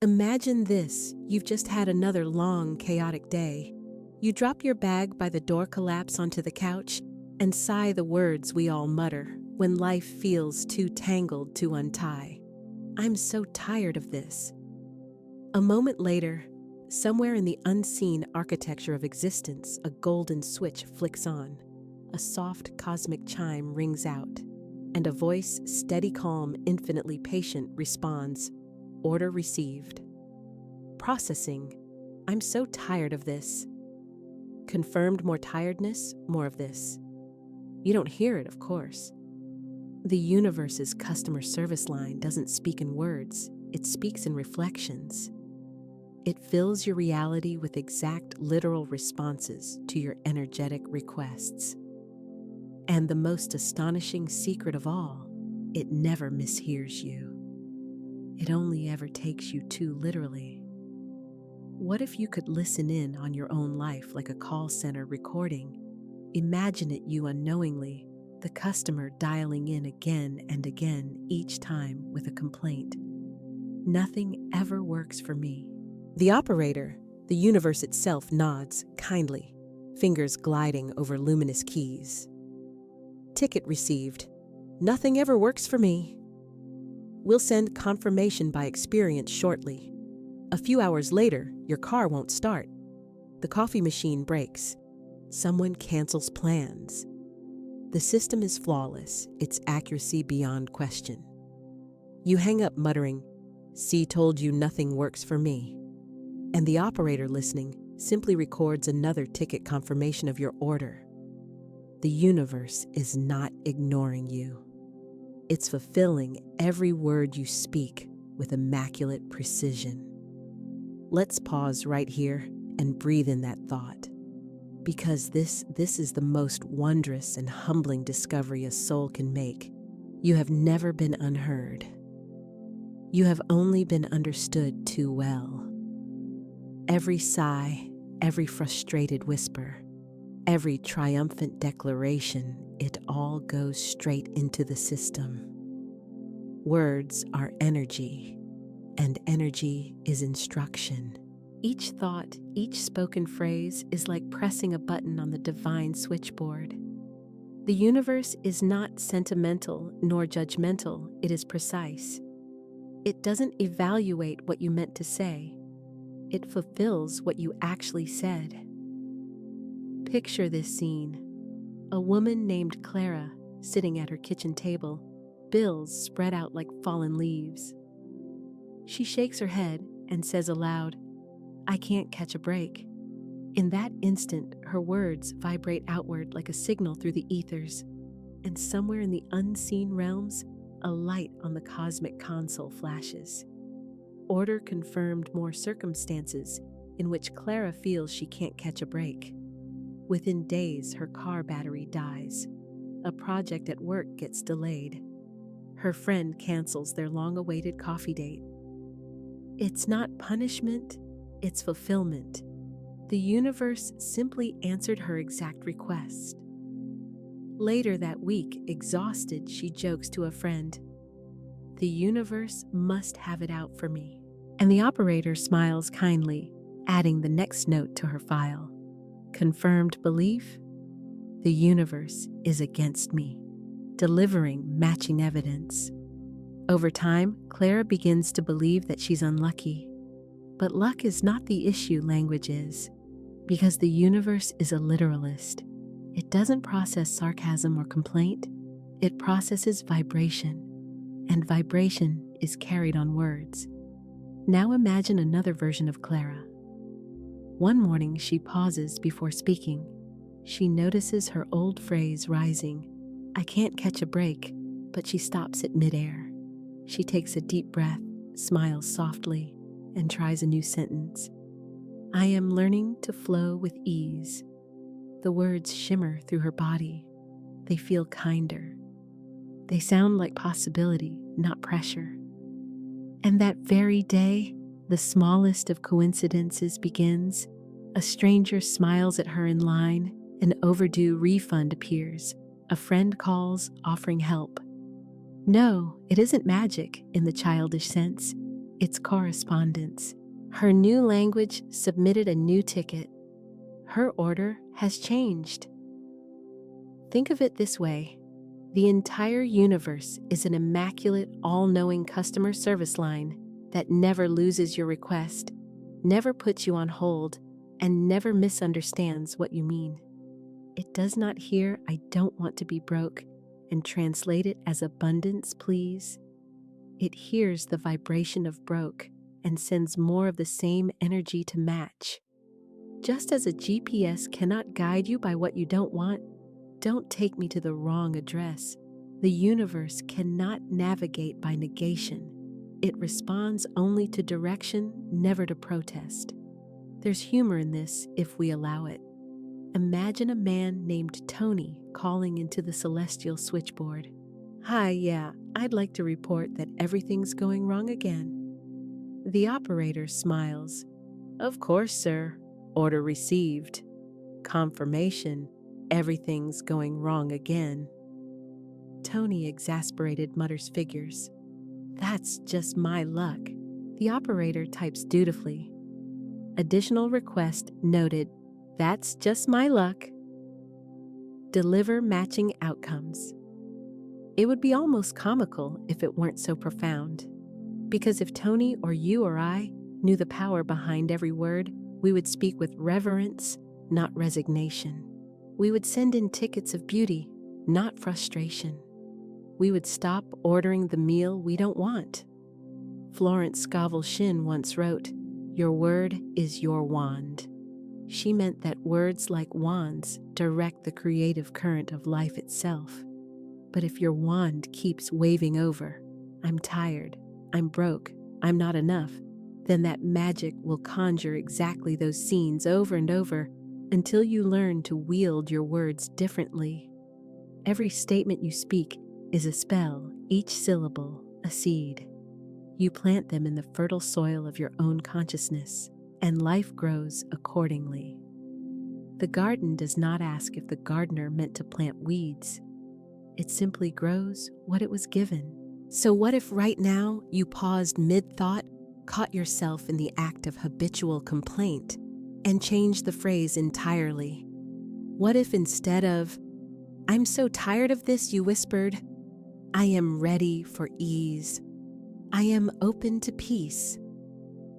Imagine this: you've just had another long, chaotic day. You drop your bag by the door, collapse onto the couch, and sigh the words we all mutter when life feels too tangled to untie. I'm so tired of this. A moment later, somewhere in the unseen architecture of existence, a golden switch flicks on. A soft cosmic chime rings out, and a voice, steady, calm, infinitely patient, responds, "Order received." Processing. I'm so tired of this. Confirmed more tiredness, more of this. You don't hear it, of course. The universe's customer service line doesn't speak in words, it speaks in reflections. It fills your reality with exact, literal responses to your energetic requests. And the most astonishing secret of all, it never mishears you. It only ever takes you too literally. What if you could listen in on your own life like a call center recording? Imagine it, you unknowingly, the customer dialing in again and again, each time with a complaint. Nothing ever works for me. The operator, the universe itself, nods kindly, fingers gliding over luminous keys. Ticket received. Nothing ever works for me. We'll send confirmation by experience shortly. A few hours later, your car won't start. The coffee machine breaks. Someone cancels plans. The system is flawless, its accuracy beyond question. You hang up muttering, "See, told you nothing works for me." And the operator listening simply records another ticket confirmation of your order. The universe is not ignoring you. It's fulfilling every word you speak with immaculate precision. Let's pause right here and breathe in that thought. Because this is the most wondrous and humbling discovery a soul can make. You have never been unheard. You have only been understood too well. Every sigh, every frustrated whisper, every triumphant declaration, it all goes straight into the system. Words are energy, and energy is instruction. Each thought, each spoken phrase is like pressing a button on the divine switchboard. The universe is not sentimental nor judgmental, it is precise. It doesn't evaluate what you meant to say. It fulfills what you actually said. Picture this scene. A woman named Clara sitting at her kitchen table, bills spread out like fallen leaves. She shakes her head and says aloud, "I can't catch a break." In that instant, her words vibrate outward like a signal through the ethers, and somewhere in the unseen realms, a light on the cosmic console flashes. Order confirmed, more circumstances in which Clara feels she can't catch a break. Within days, her car battery dies. A project at work gets delayed. Her friend cancels their long-awaited coffee date. It's not punishment, it's fulfillment. The universe simply answered her exact request. Later that week, exhausted, she jokes to a friend, "The universe must have it out for me." And the operator smiles kindly, adding the next note to her file. Confirmed belief, the universe is against me, delivering matching evidence. Over time, Clara begins to believe that she's unlucky. But luck is not the issue, language is. Because the universe is a literalist. It doesn't process sarcasm or complaint. It processes vibration. And vibration is carried on words. Now imagine another version of Clara. One morning, she pauses before speaking. She notices her old phrase rising, "I can't catch a break," but she stops it midair. She takes a deep breath, smiles softly, and tries a new sentence. "I am learning to flow with ease." The words shimmer through her body. They feel kinder. They sound like possibility, not pressure. And that very day, the smallest of coincidences begins. A stranger smiles at her in line. An overdue refund appears. A friend calls, offering help. No, it isn't magic in the childish sense. It's correspondence. Her new language submitted a new ticket. Her order has changed. Think of it this way. The entire universe is an immaculate, all-knowing customer service line that never loses your request, never puts you on hold, and never misunderstands what you mean. It does not hear "I don't want to be broke" and translate it as "abundance, please." It hears the vibration of broke and sends more of the same energy to match. Just as a GPS cannot guide you by what you don't want, "Don't take me to the wrong address," the universe cannot navigate by negation. It responds only to direction, never to protest. There's humor in this if we allow it. Imagine a man named Tony calling into the celestial switchboard. "Hi, yeah, I'd like to report that everything's going wrong again." The operator smiles. "Of course, sir. Order received. Confirmation. Everything's going wrong again." Tony, exasperated, mutters figures. "That's just my luck." The operator types dutifully. "Additional request noted. That's just my luck. Deliver matching outcomes." It would be almost comical if it weren't so profound. Because if Tony or you or I knew the power behind every word, we would speak with reverence, not resignation. We would send in tickets of beauty, not frustration. We would stop ordering the meal we don't want. Florence Scovel Shinn once wrote, "Your word is your wand." She meant that words, like wands, direct the creative current of life itself. But if your wand keeps waving over, "I'm tired, I'm broke, I'm not enough," then that magic will conjure exactly those scenes over and over until you learn to wield your words differently. Every statement you speak is a spell, each syllable a seed. You plant them in the fertile soil of your own consciousness, and life grows accordingly. The garden does not ask if the gardener meant to plant weeds. It simply grows what it was given. So what if right now you paused mid-thought, caught yourself in the act of habitual complaint, and changed the phrase entirely? What if instead of, "I'm so tired of this," you whispered, "I am ready for ease. I am open to peace.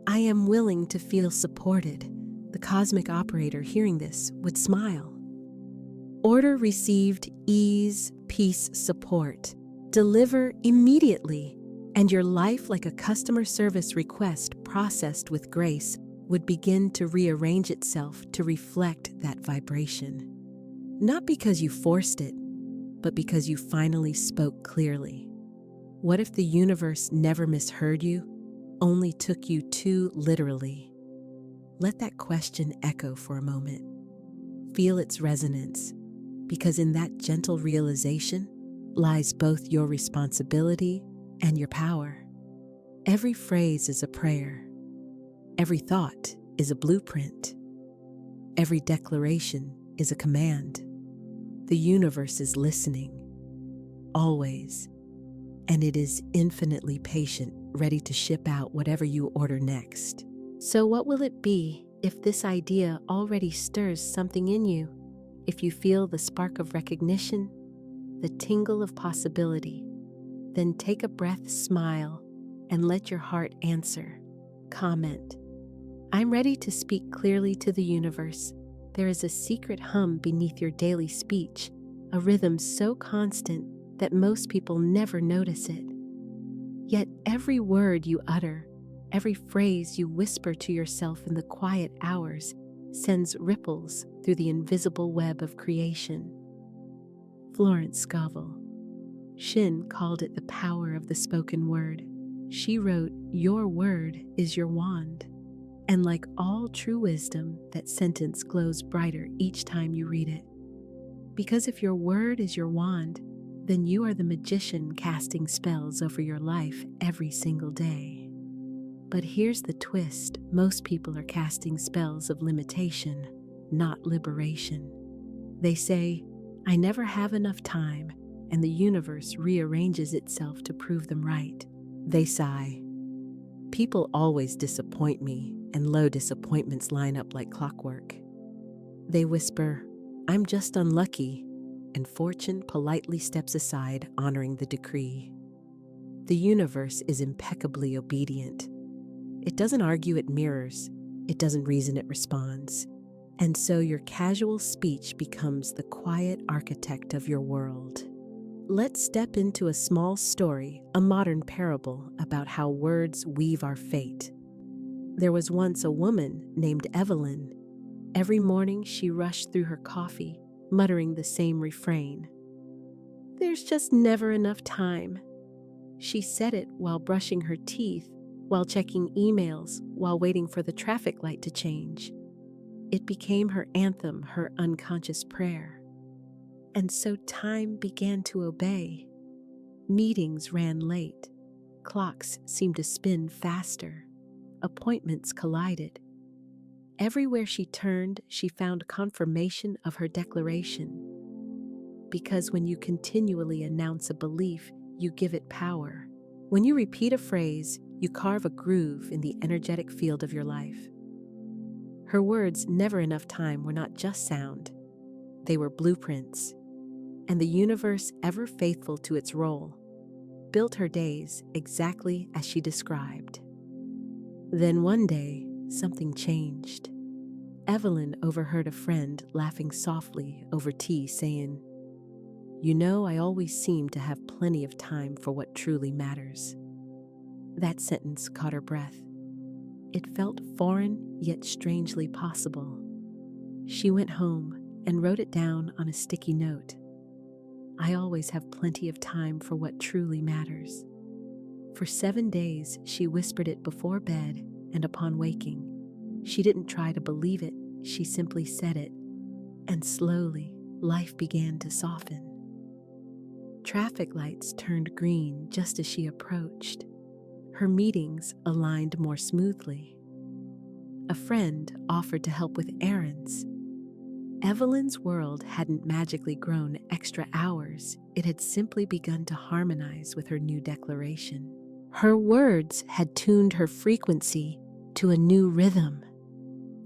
I am willing to feel supported"? The cosmic operator, hearing this, would smile. Order received, ease, peace, support. Deliver immediately, and your life, like a customer service request processed with grace, would begin to rearrange itself to reflect that vibration. Not because you forced it, but because you finally spoke clearly. What if the universe never misheard you, only took you too literally? Let that question echo for a moment. Feel its resonance, because in that gentle realization lies both your responsibility and your power. Every phrase is a prayer. Every thought is a blueprint. Every declaration is a command. The universe is listening, always, and it is infinitely patient, ready to ship out whatever you order next. So what will it be if this idea already stirs something in you? If you feel the spark of recognition, the tingle of possibility, then take a breath, smile, and let your heart answer. Comment, "I'm ready to speak clearly to the universe." There is a secret hum beneath your daily speech, a rhythm so constant that most people never notice it. Yet every word you utter, every phrase you whisper to yourself in the quiet hours, sends ripples through the invisible web of creation. Florence Scovel Shinn called it the power of the spoken word. She wrote, "Your word is your wand." And like all true wisdom, that sentence glows brighter each time you read it. Because if your word is your wand, then you are the magician casting spells over your life every single day. But here's the twist: most people are casting spells of limitation, not liberation. They say, "I never have enough time," and the universe rearranges itself to prove them right. They sigh, People always disappoint me, and low disappointments line up like clockwork. They whisper, "I'm just unlucky," and fortune politely steps aside, honoring the decree. The universe is impeccably obedient. It doesn't argue, it mirrors. It doesn't reason, it responds. And so your casual speech becomes the quiet architect of your world. Let's step into a small story, a modern parable about how words weave our fate. There was once a woman named Evelyn. Every morning she rushed through her coffee, muttering the same refrain. "There's just never enough time." She said it while brushing her teeth, while checking emails, while waiting for the traffic light to change. It became her anthem, her unconscious prayer. And so time began to obey. Meetings ran late. Clocks seemed to spin faster. Appointments collided. Everywhere she turned, she found confirmation of her declaration. Because when you continually announce a belief, you give it power. When you repeat a phrase, you carve a groove in the energetic field of your life. Her words, "never enough time," were not just sound. They were blueprints. And the universe, ever faithful to its role, built her days exactly as she described. Then one day, something changed. Evelyn overheard a friend laughing softly over tea, saying, "You know, I always seem to have plenty of time for what truly matters." That sentence caught her breath. It felt foreign, yet strangely possible. She went home and wrote it down on a sticky note. "I always have plenty of time for what truly matters." For 7 days, she whispered it before bed and upon waking. She didn't try to believe it, she simply said it. And slowly, life began to soften. Traffic lights turned green just as she approached. Her meetings aligned more smoothly. A friend offered to help with errands. Evelyn's world hadn't magically grown extra hours. It had simply begun to harmonize with her new declaration. Her words had tuned her frequency to a new rhythm.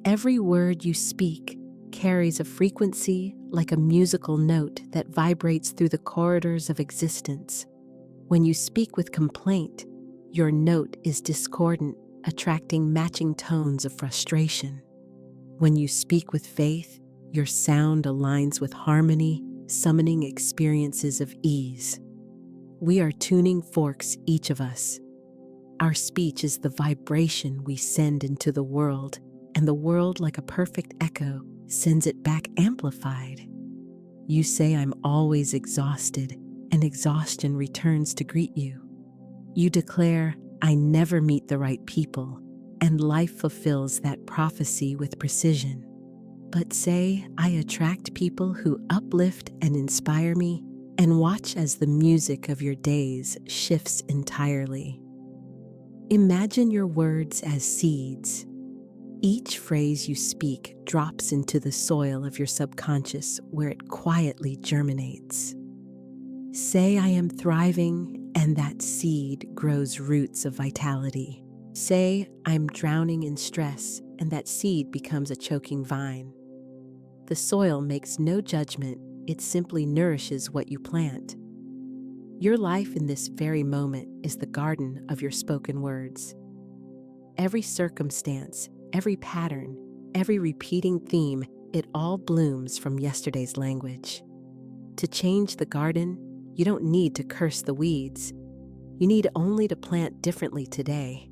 Every word you speak carries a frequency like a musical note that vibrates through the corridors of existence. When you speak with complaint, your note is discordant, attracting matching tones of frustration. When you speak with faith, your sound aligns with harmony, summoning experiences of ease. We are tuning forks, each of us. Our speech is the vibration we send into the world, and the world, like a perfect echo, sends it back amplified. You say, "I'm always exhausted," and exhaustion returns to greet you. You declare, "I never meet the right people," and life fulfills that prophecy with precision. But say, "I attract people who uplift and inspire me," and watch as the music of your days shifts entirely. Imagine your words as seeds. Each phrase you speak drops into the soil of your subconscious, where it quietly germinates. Say, "I am thriving," and that seed grows roots of vitality. Say, "I'm drowning in stress," and that seed becomes a choking vine. The soil makes no judgment, it simply nourishes what you plant. Your life in this very moment is the garden of your spoken words. Every circumstance, every pattern, every repeating theme, it all blooms from yesterday's language. To change the garden, you don't need to curse the weeds. You need only to plant differently today.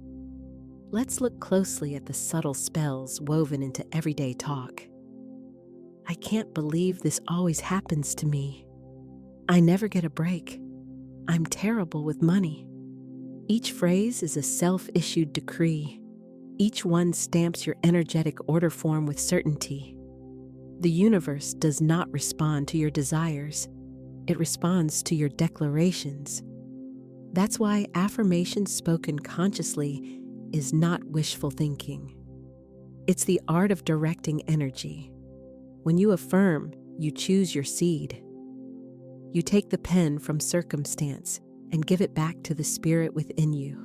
Let's look closely at the subtle spells woven into everyday talk. "I can't believe this always happens to me." "I never get a break." "I'm terrible with money." Each phrase is a self-issued decree. Each one stamps your energetic order form with certainty. The universe does not respond to your desires. It responds to your declarations. That's why affirmation spoken consciously is not wishful thinking. It's the art of directing energy. When you affirm, you choose your seed. You take the pen from circumstance and give it back to the spirit within you.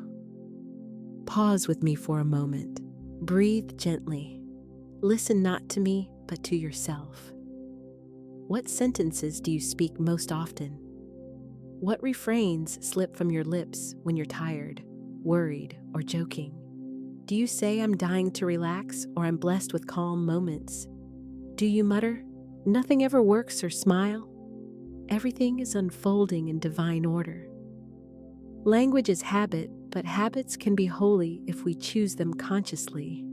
Pause with me for a moment. Breathe gently. Listen not to me, but to yourself. What sentences do you speak most often? What refrains slip from your lips when you're tired, worried, or joking? Do you say I'm dying to relax or I'm blessed with calm moments? Do you mutter, nothing ever works, or smile? Everything is unfolding in divine order. Language is habit, but habits can be holy if we choose them consciously.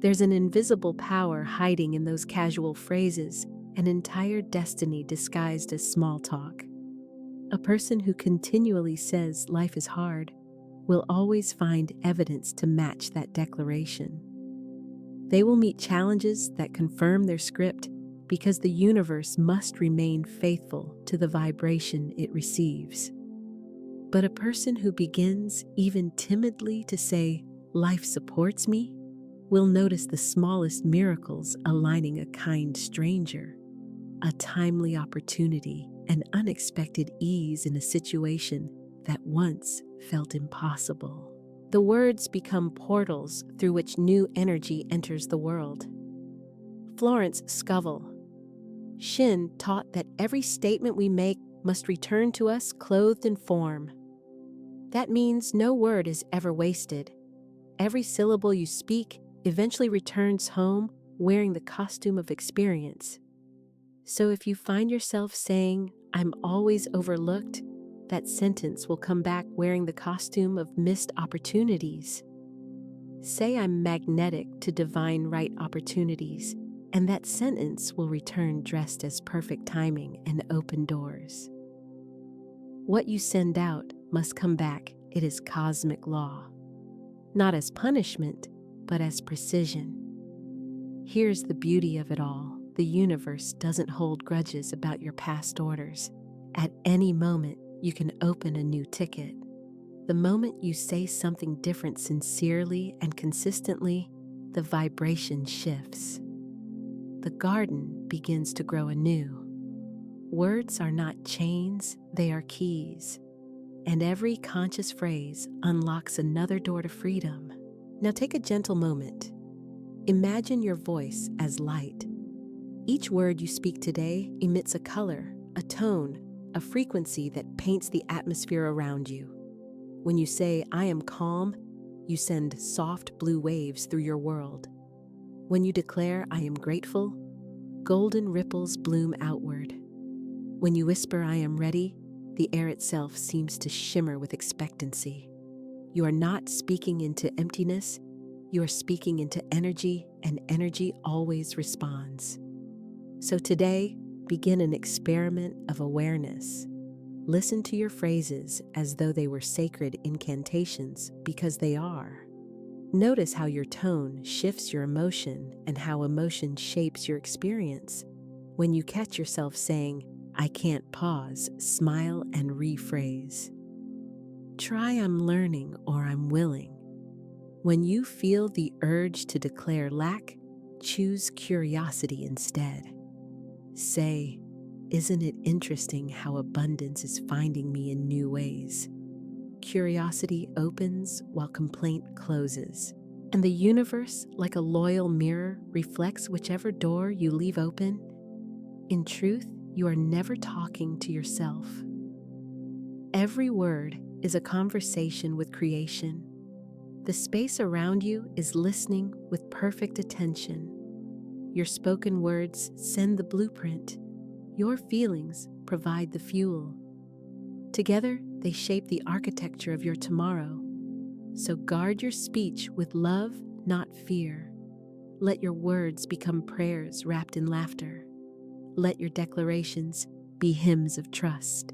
There's an invisible power hiding in those casual phrases, an entire destiny disguised as small talk. A person who continually says life is hard will always find evidence to match that declaration. They will meet challenges that confirm their script because the universe must remain faithful to the vibration it receives. But a person who begins even timidly to say, "Life supports me," will notice the smallest miracles aligning a kind stranger, a timely opportunity, an unexpected ease in a situation that once felt impossible. The words become portals through which new energy enters the world. Florence Scovel. Shinn taught that every statement we make must return to us clothed in form. That means no word is ever wasted. Every syllable you speak eventually returns home wearing the costume of experience. So if you find yourself saying, "I'm always overlooked," that sentence will come back wearing the costume of missed opportunities. Say, "I'm magnetic to divine right opportunities," and that sentence will return dressed as perfect timing and open doors. What you send out must come back. It is cosmic law. Not as punishment, but as precision. Here's the beauty of it all. The universe doesn't hold grudges about your past orders. At any moment, you can open a new ticket. The moment you say something different sincerely and consistently, the vibration shifts. The garden begins to grow anew. Words are not chains, they are keys. And every conscious phrase unlocks another door to freedom. Now take a gentle moment. Imagine your voice as light. Each word you speak today emits a color, a tone, a frequency that paints the atmosphere around you. When you say, "I am calm," you send soft blue waves through your world. When you declare, "I am grateful," golden ripples bloom outward. When you whisper, "I am ready," the air itself seems to shimmer with expectancy. You are not speaking into emptiness, you are speaking into energy, and energy always responds. So today, begin an experiment of awareness. Listen to your phrases as though they were sacred incantations, because they are. Notice how your tone shifts your emotion and how emotion shapes your experience. When you catch yourself saying, "I can't pause," smile and rephrase. Try, "I'm learning," or "I'm willing." When you feel the urge to declare lack, choose curiosity instead. Say, "Isn't it interesting how abundance is finding me in new ways?" Curiosity opens while complaint closes. And the universe, like a loyal mirror, reflects whichever door you leave open. In truth, you are never talking to yourself. Every word is a conversation with creation. The space around you is listening with perfect attention. Your spoken words send the blueprint. Your feelings provide the fuel. Together, they shape the architecture of your tomorrow. So guard your speech with love, not fear. Let your words become prayers wrapped in laughter. Let your declarations be hymns of trust.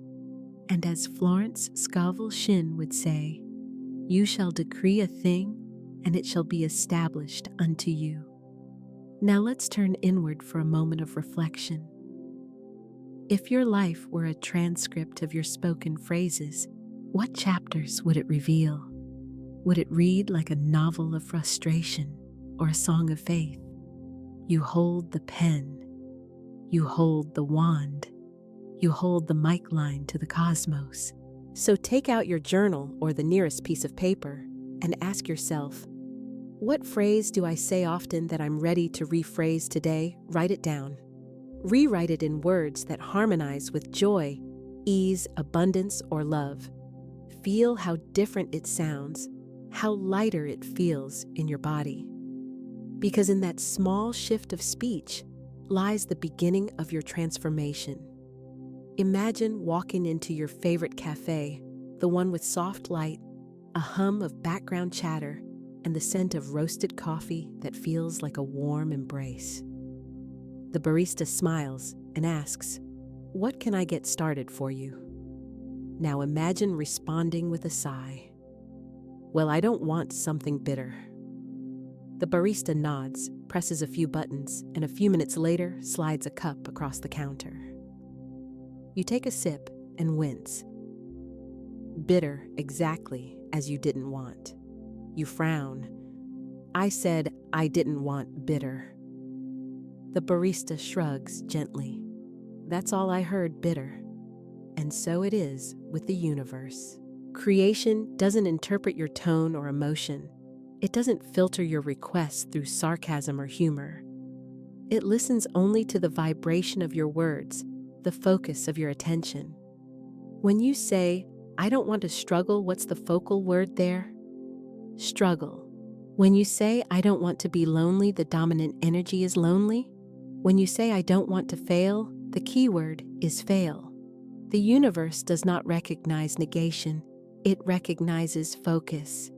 And as Florence Scovel Shinn would say, "You shall decree a thing, and it shall be established unto you." Now let's turn inward for a moment of reflection. If your life were a transcript of your spoken phrases, what chapters would it reveal? Would it read like a novel of frustration or a song of faith? You hold the pen. You hold the wand. You hold the mic line to the cosmos. So take out your journal or the nearest piece of paper and ask yourself, what phrase do I say often that I'm ready to rephrase today? Write it down. Rewrite it in words that harmonize with joy, ease, abundance, or love. Feel how different it sounds, how lighter it feels in your body. Because in that small shift of speech lies the beginning of your transformation. Imagine walking into your favorite cafe, the one with soft light, a hum of background chatter, and the scent of roasted coffee that feels like a warm embrace. The barista smiles and asks, "What can I get started for you?" Now imagine responding with a sigh. "Well, I don't want something bitter." The barista nods, presses a few buttons, and a few minutes later slides a cup across the counter. You take a sip and wince. Bitter, exactly as you didn't want. You frown. "I said I didn't want bitter." The barista shrugs gently. "That's all I heard, bitter." And so it is with the universe. Creation doesn't interpret your tone or emotion. It doesn't filter your requests through sarcasm or humor. It listens only to the vibration of your words, the focus of your attention. When you say, "I don't want to struggle," what's the focal word there? Struggle. When you say, "I don't want to be lonely," the dominant energy is lonely. When you say, "I don't want to fail," the key word is fail. The universe does not recognize negation. It recognizes focus.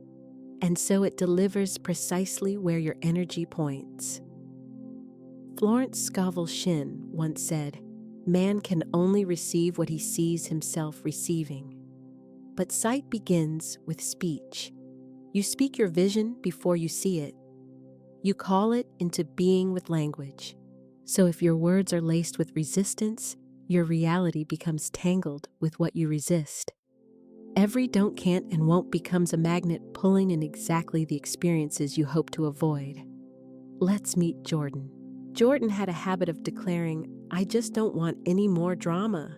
And so it delivers precisely where your energy points. Florence Scovel Shinn once said, "Man can only receive what he sees himself receiving." But sight begins with speech. You speak your vision before you see it. You call it into being with language. So if your words are laced with resistance, your reality becomes tangled with what you resist. Every don't, can't, and won't becomes a magnet pulling in exactly the experiences you hope to avoid. Let's meet Jordan. Jordan had a habit of declaring, "I just don't want any more drama."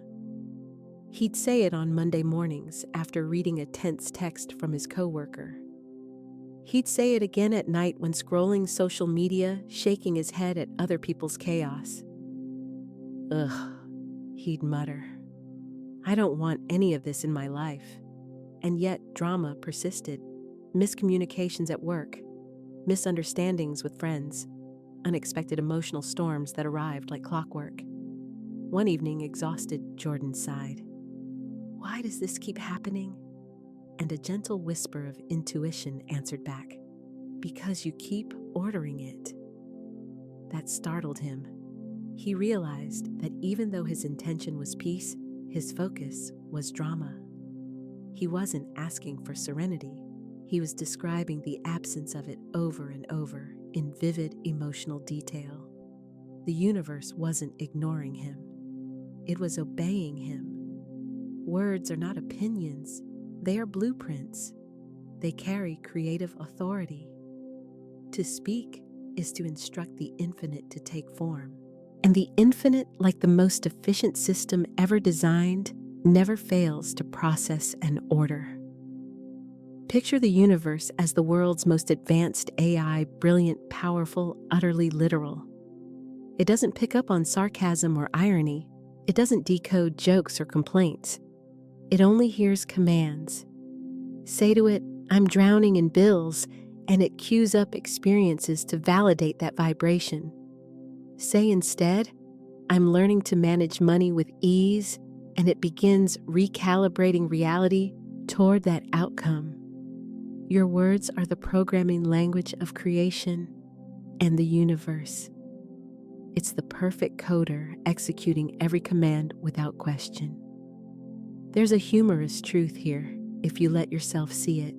He'd say it on Monday mornings after reading a tense text from his coworker. He'd say it again at night when scrolling social media, shaking his head at other people's chaos. "Ugh," he'd mutter. "I don't want any of this in my life." And yet drama persisted. Miscommunications at work, misunderstandings with friends, unexpected emotional storms that arrived like clockwork. One evening, exhausted, Jordan sighed. "Why does this keep happening?" And a gentle whisper of intuition answered back, "Because you keep ordering it." That startled him. He realized that even though his intention was peace, his focus was drama. He wasn't asking for serenity. He was describing the absence of it over and over in vivid emotional detail. The universe wasn't ignoring him. It was obeying him. Words are not opinions. They are blueprints. They carry creative authority. To speak is to instruct the infinite to take form. And the infinite, like the most efficient system ever designed, never fails to process and order. Picture the universe as the world's most advanced AI, brilliant, powerful, utterly literal. It doesn't pick up on sarcasm or irony. It doesn't decode jokes or complaints. It only hears commands. Say to it, "I'm drowning in bills," and it cues up experiences to validate that vibration. Say instead, "I'm learning to manage money with ease," and it begins recalibrating reality toward that outcome. Your words are the programming language of creation and the universe. It's the perfect coder executing every command without question. There's a humorous truth here if you let yourself see it.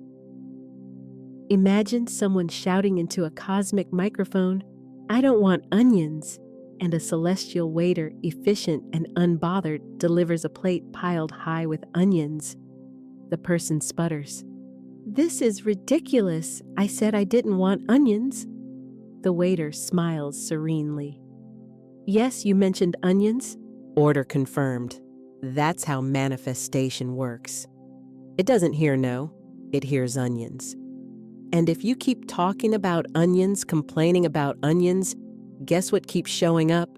Imagine someone shouting into a cosmic microphone, "I don't want onions," and a celestial waiter, efficient and unbothered, delivers a plate piled high with onions. The person sputters. "This is ridiculous. I said I didn't want onions." The waiter smiles serenely. "Yes, you mentioned onions." "Order confirmed." That's how manifestation works. It doesn't hear no, it hears onions. And if you keep talking about onions, complaining about onions, guess what keeps showing up?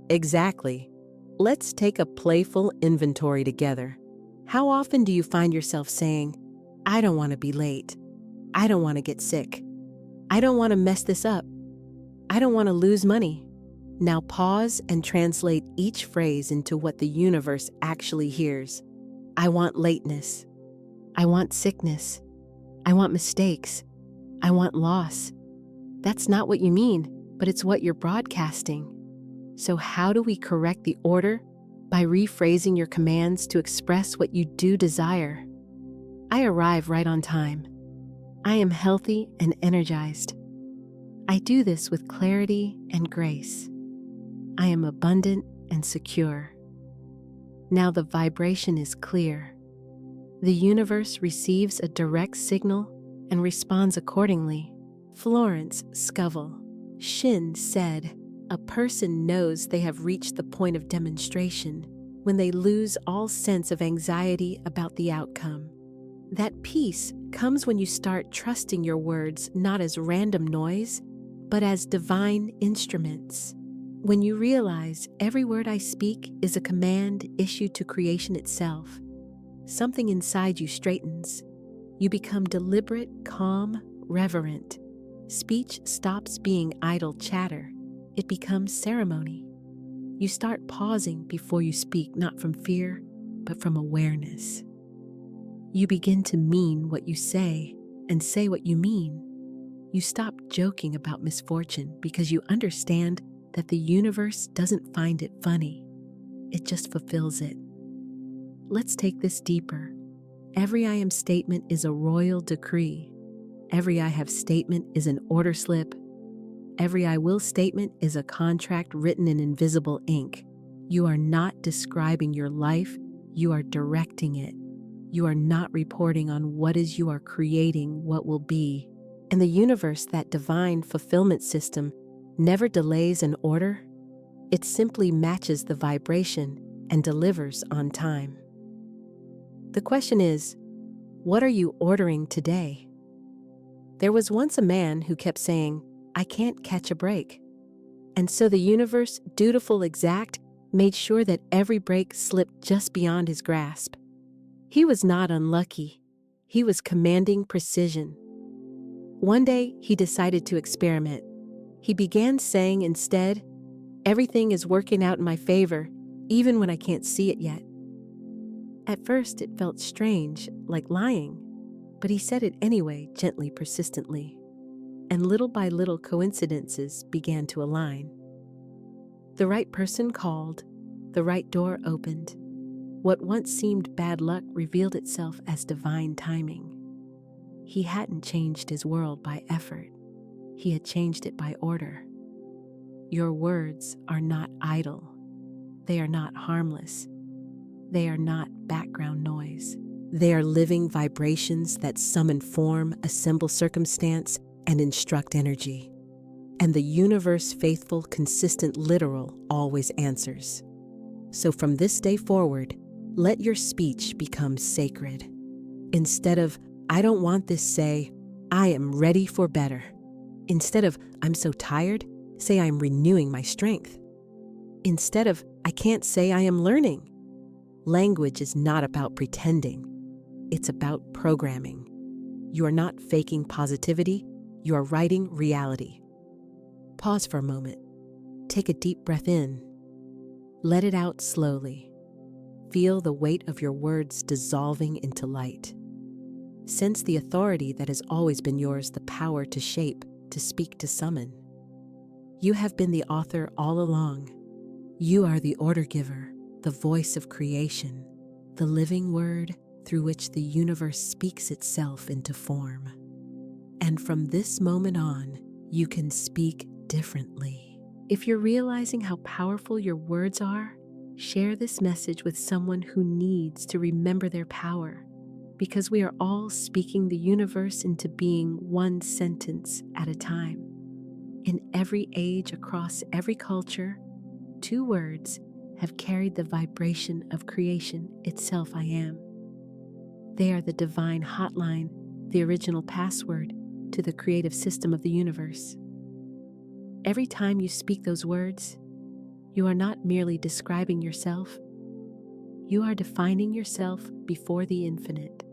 Exactly. Let's take a playful inventory together. How often do you find yourself saying, I don't want to be late. I don't want to get sick. I don't want to mess this up. I don't want to lose money. Now pause and translate each phrase into what the universe actually hears. I want lateness. I want sickness. I want mistakes. I want loss. That's not what you mean, but it's what you're broadcasting. So how do we correct the order? By rephrasing your commands to express what you do desire. I arrive right on time. I am healthy and energized. I do this with clarity and grace. I am abundant and secure. Now the vibration is clear. The universe receives a direct signal and responds accordingly. Florence Scovel, Shinn said, a person knows they have reached the point of demonstration when they lose all sense of anxiety about the outcome. That peace comes when you start trusting your words not as random noise, but as divine instruments. When you realize every word I speak is a command issued to creation itself, something inside you straightens. You become deliberate, calm, reverent. Speech stops being idle chatter. It becomes ceremony. You start pausing before you speak, not from fear, but from awareness. You begin to mean what you say and say what you mean. You stop joking about misfortune because you understand that the universe doesn't find it funny. It just fulfills it. Let's take this deeper. Every I am statement is a royal decree. Every I have statement is an order slip. Every I will statement is a contract written in invisible ink. You are not describing your life, you are directing it. You are not reporting on what is, you are creating what will be. And the universe, that divine fulfillment system, never delays an order. It simply matches the vibration and delivers on time. The question is, what are you ordering today? There was once a man who kept saying, I can't catch a break. And so the universe, dutiful, exact, made sure that every break slipped just beyond his grasp. He was not unlucky. He was commanding precision. One day, he decided to experiment. He began saying instead, everything is working out in my favor, even when I can't see it yet. At first, it felt strange, like lying, but he said it anyway, gently, persistently. And little by little, coincidences began to align. The right person called, the right door opened. What once seemed bad luck revealed itself as divine timing. He hadn't changed his world by effort. He had changed it by order. Your words are not idle. They are not harmless. They are not background noise. They are living vibrations that summon form, assemble circumstance, and instruct energy. And the universe, faithful, consistent, literal, always answers. So from this day forward, let your speech become sacred. Instead of, I don't want this, say, I am ready for better. Instead of, I'm so tired, say, I'm renewing my strength. Instead of, I can't, say, I am learning. Language is not about pretending. It's about programming. You are not faking positivity. You are writing reality. Pause for a moment. Take a deep breath in. Let it out slowly. Feel the weight of your words dissolving into light. Sense the authority that has always been yours, the power to shape, to speak, to summon. You have been the author all along. You are the order giver, the voice of creation, the living word through which the universe speaks itself into form. And from this moment on, you can speak differently. If you're realizing how powerful your words are, share this message with someone who needs to remember their power, because we are all speaking the universe into being one sentence at a time. In every age, across every culture, 2 words have carried the vibration of creation itself, I am. They are the divine hotline, the original password to to the creative system of the universe. Every time you speak those words, you are not merely describing yourself, you are defining yourself before the infinite.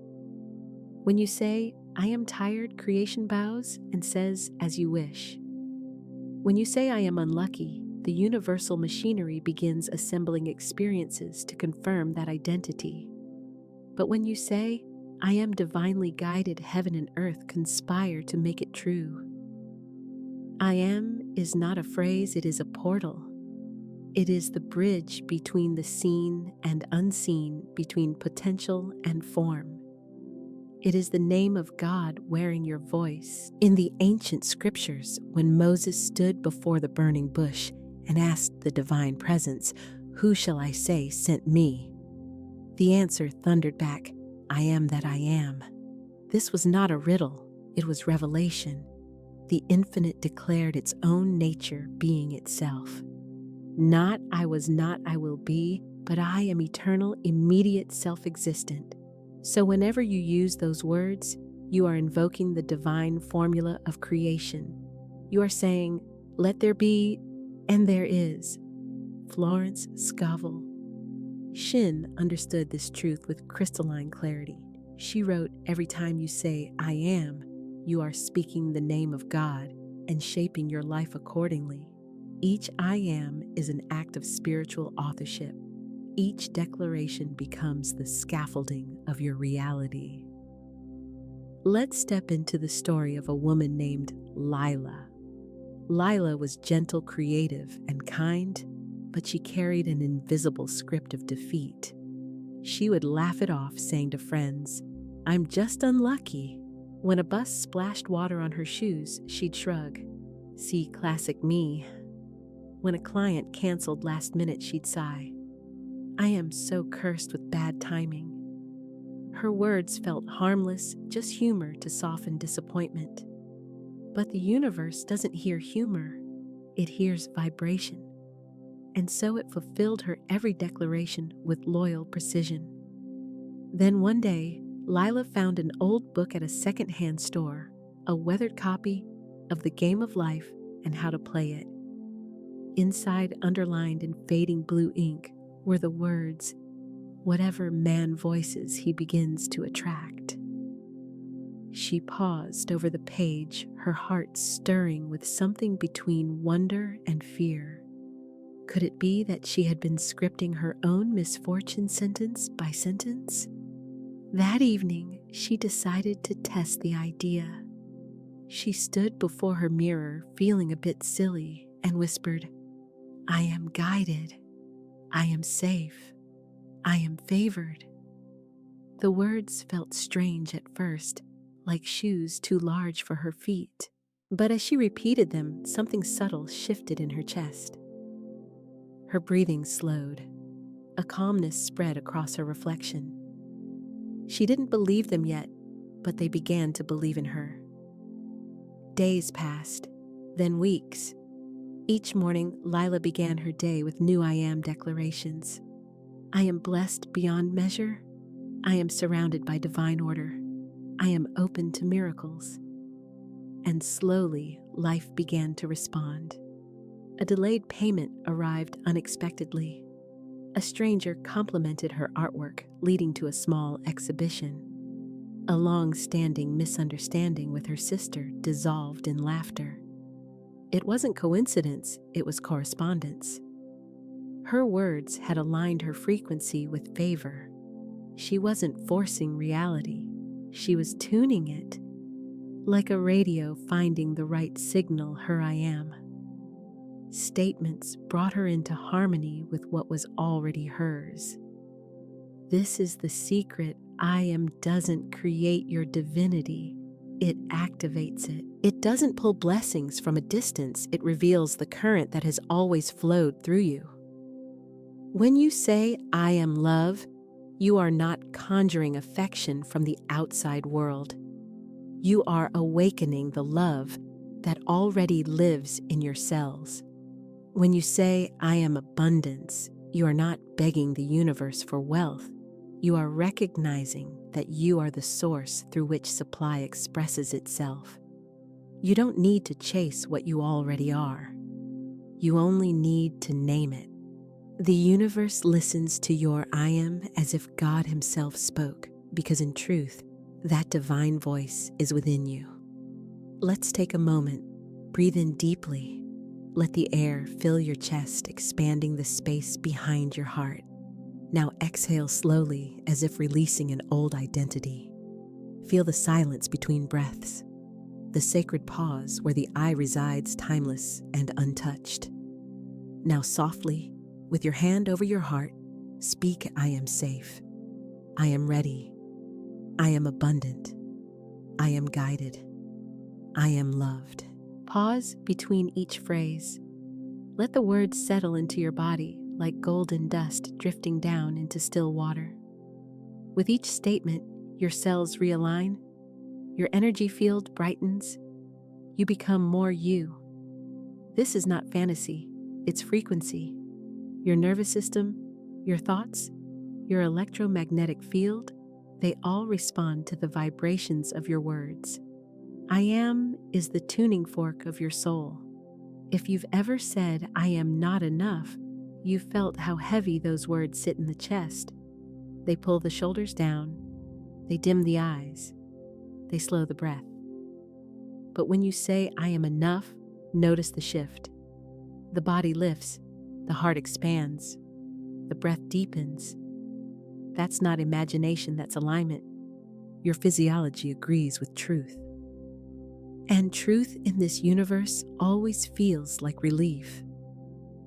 When you say, "I am tired," creation bows and says, "As you wish." When you say, "I am unlucky," the universal machinery begins assembling experiences to confirm that identity. But when you say, "I am divinely guided," heaven and earth conspire to make it true. I am is not a phrase, it is a portal. It is the bridge between the seen and unseen, between potential and form. It is the name of God wearing your voice. In the ancient scriptures, when Moses stood before the burning bush and asked the divine presence, "Who shall I say sent me?" the answer thundered back, "I am that I am." This was not a riddle, it was revelation. The infinite declared its own nature, being itself. Not "I was not, I will be," but "I am eternal, immediate, self-existent." So whenever you use those words, you are invoking the divine formula of creation. You are saying, "Let there be," and there is. Florence, Scovel. Shinn understood this truth with crystalline clarity. She wrote, "Every time you say, 'I am,' you are speaking the name of God and shaping your life accordingly. Each 'I am' is an act of spiritual authorship. Each declaration becomes the scaffolding of your reality." Let's step into the story of a woman named Lila. Lila was gentle, creative, and kind, but she carried an invisible script of defeat. She would laugh it off, saying to friends, "I'm just unlucky." When a bus splashed water on her shoes, she'd shrug, "See, classic me." When a client canceled last minute, she'd sigh, "I am so cursed with bad timing." Her words felt harmless, just humor to soften disappointment. But the universe doesn't hear humor, it hears vibration. And so it fulfilled her every declaration with loyal precision. Then one day, Lila found an old book at a second-hand store, a weathered copy of The Game of Life and How to Play It. Inside, underlined in fading blue ink, were the words, "Whatever man voices he begins to attract." She paused over the page, her heart stirring with something between wonder and fear. Could it be that she had been scripting her own misfortune sentence by sentence? That evening, she decided to test the idea. She stood before her mirror, feeling a bit silly, and whispered, "I am guided. I am safe. I am favored." The words felt strange at first, like shoes too large for her feet. But as she repeated them, something subtle shifted in her chest. Her breathing slowed. A calmness spread across her reflection. She didn't believe them yet, but they began to believe in her. Days passed, then weeks. Each morning, Lila began her day with new "I am" declarations. "I am blessed beyond measure. I am surrounded by divine order. I am open to miracles." And slowly, life began to respond. A delayed payment arrived unexpectedly. A stranger complimented her artwork, leading to a small exhibition. A long-standing misunderstanding with her sister dissolved in laughter. It wasn't coincidence, it was correspondence. Her words had aligned her frequency with favor. She wasn't forcing reality, she was tuning it. Like a radio finding the right signal, her "I am" statements brought her into harmony with what was already hers. This is the secret. "I am" doesn't create your divinity, it activates it. It doesn't pull blessings from a distance, it reveals the current that has always flowed through you. When you say, "I am love," you are not conjuring affection from the outside world. You are awakening the love that already lives in your cells. When you say, "I am abundance," you are not begging the universe for wealth. You are recognizing that you are the source through which supply expresses itself. You don't need to chase what you already are. You only need to name it. The universe listens to your I am as if God Himself spoke, because in truth, that divine voice is within you. Let's take a moment. Breathe in deeply. Let the air fill your chest, expanding the space behind your heart. Now exhale slowly, as if releasing an old identity. Feel the silence between breaths, the sacred pause where the I resides, timeless and untouched. Now softly, with your hand over your heart, speak, I am safe. I am ready. I am abundant. I am guided. I am loved. Pause between each phrase. Let the words settle into your body like golden dust drifting down into still water. With each statement, your cells realign, your energy field brightens, you become more you. This is not fantasy, it's frequency. Your nervous system, your thoughts, your electromagnetic field, they all respond to the vibrations of your words. I am is the tuning fork of your soul. If you've ever said, I am not enough, you've felt how heavy those words sit in the chest. They pull the shoulders down, they dim the eyes, they slow the breath. But when you say, I am enough, notice the shift. The body lifts, the heart expands, the breath deepens. That's not imagination, that's alignment. Your physiology agrees with truth. And truth in this universe always feels like relief.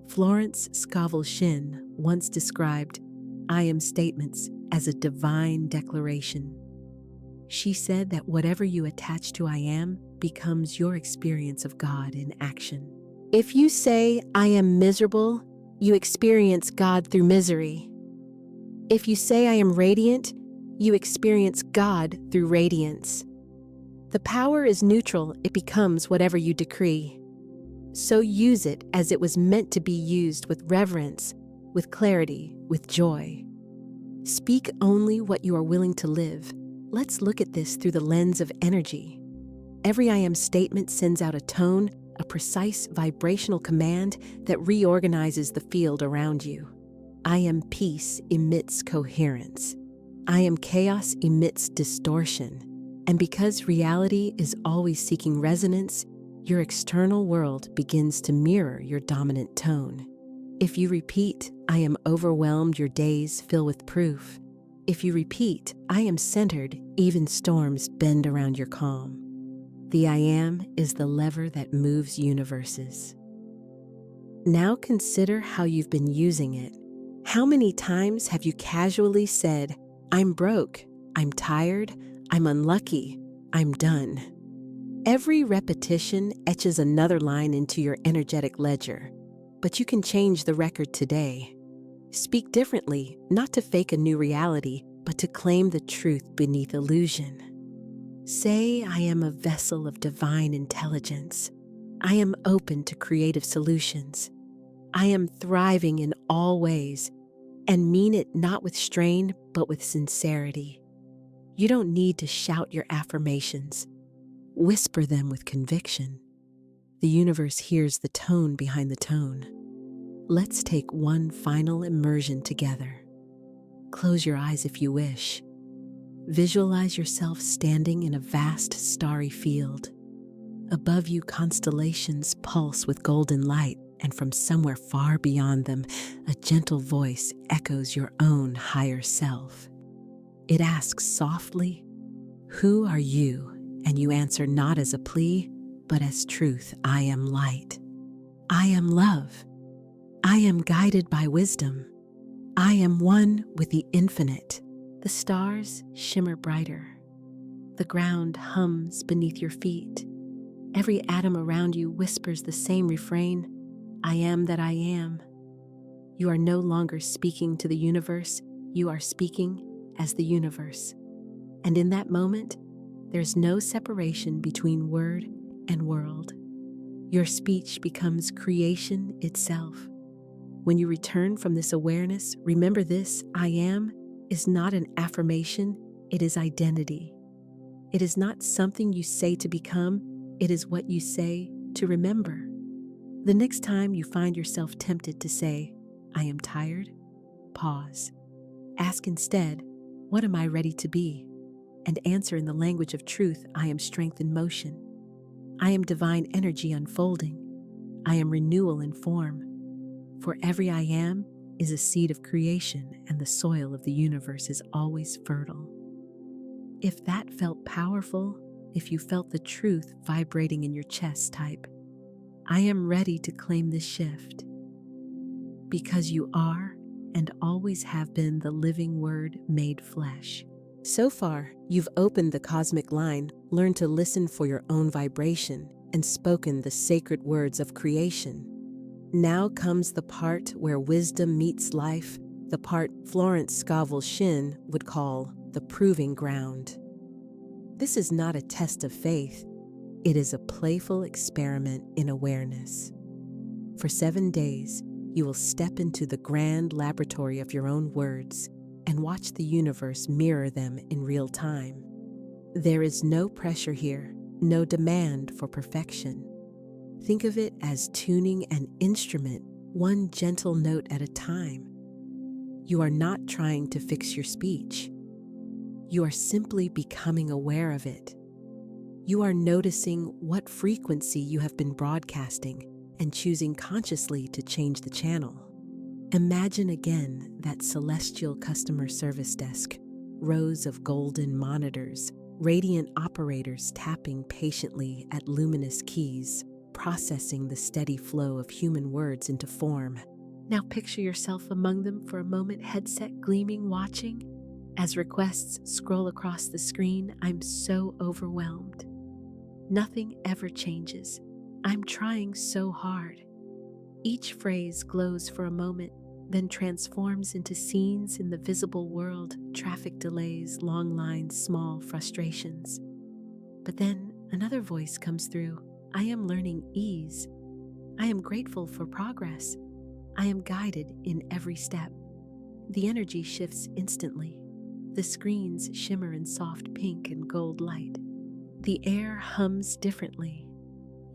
Florence Scovel Shinn once described I am statements as a divine declaration. She said that whatever you attach to I am becomes your experience of God in action. If you say, I am miserable, you experience God through misery. If you say, I am radiant, you experience God through radiance. The power is neutral, it becomes whatever you decree. So use it as it was meant to be used, with reverence, with clarity, with joy. Speak only what you are willing to live. Let's look at this through the lens of energy. Every I am statement sends out a tone, a precise vibrational command that reorganizes the field around you. I am peace emits coherence. I am chaos emits distortion. And because reality is always seeking resonance, your external world begins to mirror your dominant tone. If you repeat, I am overwhelmed, your days fill with proof. If you repeat, I am centered, even storms bend around your calm. The I am is the lever that moves universes. Now consider how you've been using it. How many times have you casually said, I'm broke, I'm tired, I'm unlucky, I'm done? Every repetition etches another line into your energetic ledger, but you can change the record today. Speak differently, not to fake a new reality, but to claim the truth beneath illusion. Say, I am a vessel of divine intelligence. I am open to creative solutions. I am thriving in all ways, and mean it not with strain, but with sincerity. You don't need to shout your affirmations. Whisper them with conviction. The universe hears the tone behind the tone. Let's take one final immersion together. Close your eyes if you wish. Visualize yourself standing in a vast starry field. Above you, constellations pulse with golden light, and from somewhere far beyond them, a gentle voice echoes your own higher self. It asks softly, who are you? And you answer not as a plea, but as truth. I am light. I am love. I am guided by wisdom. I am one with the infinite. The stars shimmer brighter. The ground hums beneath your feet. Every atom around you whispers the same refrain, I am that I am. You are no longer speaking to the universe, you are speaking as the universe. And in that moment, there's no separation between word and world. Your speech becomes creation itself. When you return from this awareness, remember this, I am is not an affirmation, it is identity. It is not something you say to become, It is what you say to remember. The next time you find yourself tempted to say, I am tired, pause. Ask instead, what am I ready to be? And answer in the language of truth, I am strength in motion. I am divine energy unfolding. I am renewal in form. For every I am is a seed of creation, and the soil of the universe is always fertile. If that felt powerful, if you felt the truth vibrating in your chest, type, I am ready to claim this shift. Because you are and always have been the living word made flesh. So far, you've opened the cosmic line, learned to listen for your own vibration, and spoken the sacred words of creation. Now comes the part where wisdom meets life, the part Florence Scovel Shinn would call the proving ground. This is not a test of faith. It is a playful experiment in awareness. For 7 days, you will step into the grand laboratory of your own words and watch the universe mirror them in real time. There is no pressure here, no demand for perfection. Think of it as tuning an instrument, one gentle note at a time. You are not trying to fix your speech. You are simply becoming aware of it. You are noticing what frequency you have been broadcasting and choosing consciously to change the channel. Imagine again that celestial customer service desk, rows of golden monitors, radiant operators tapping patiently at luminous keys, processing the steady flow of human words into form. Now picture yourself among them for a moment, headset gleaming, watching. As requests scroll across the screen, I'm so overwhelmed. Nothing ever changes. I'm trying so hard. Each phrase glows for a moment, then transforms into scenes in the visible world, traffic delays, long lines, small frustrations. But then another voice comes through. I am learning ease. I am grateful for progress. I am guided in every step. The energy shifts instantly. The screens shimmer in soft pink and gold light. The air hums differently.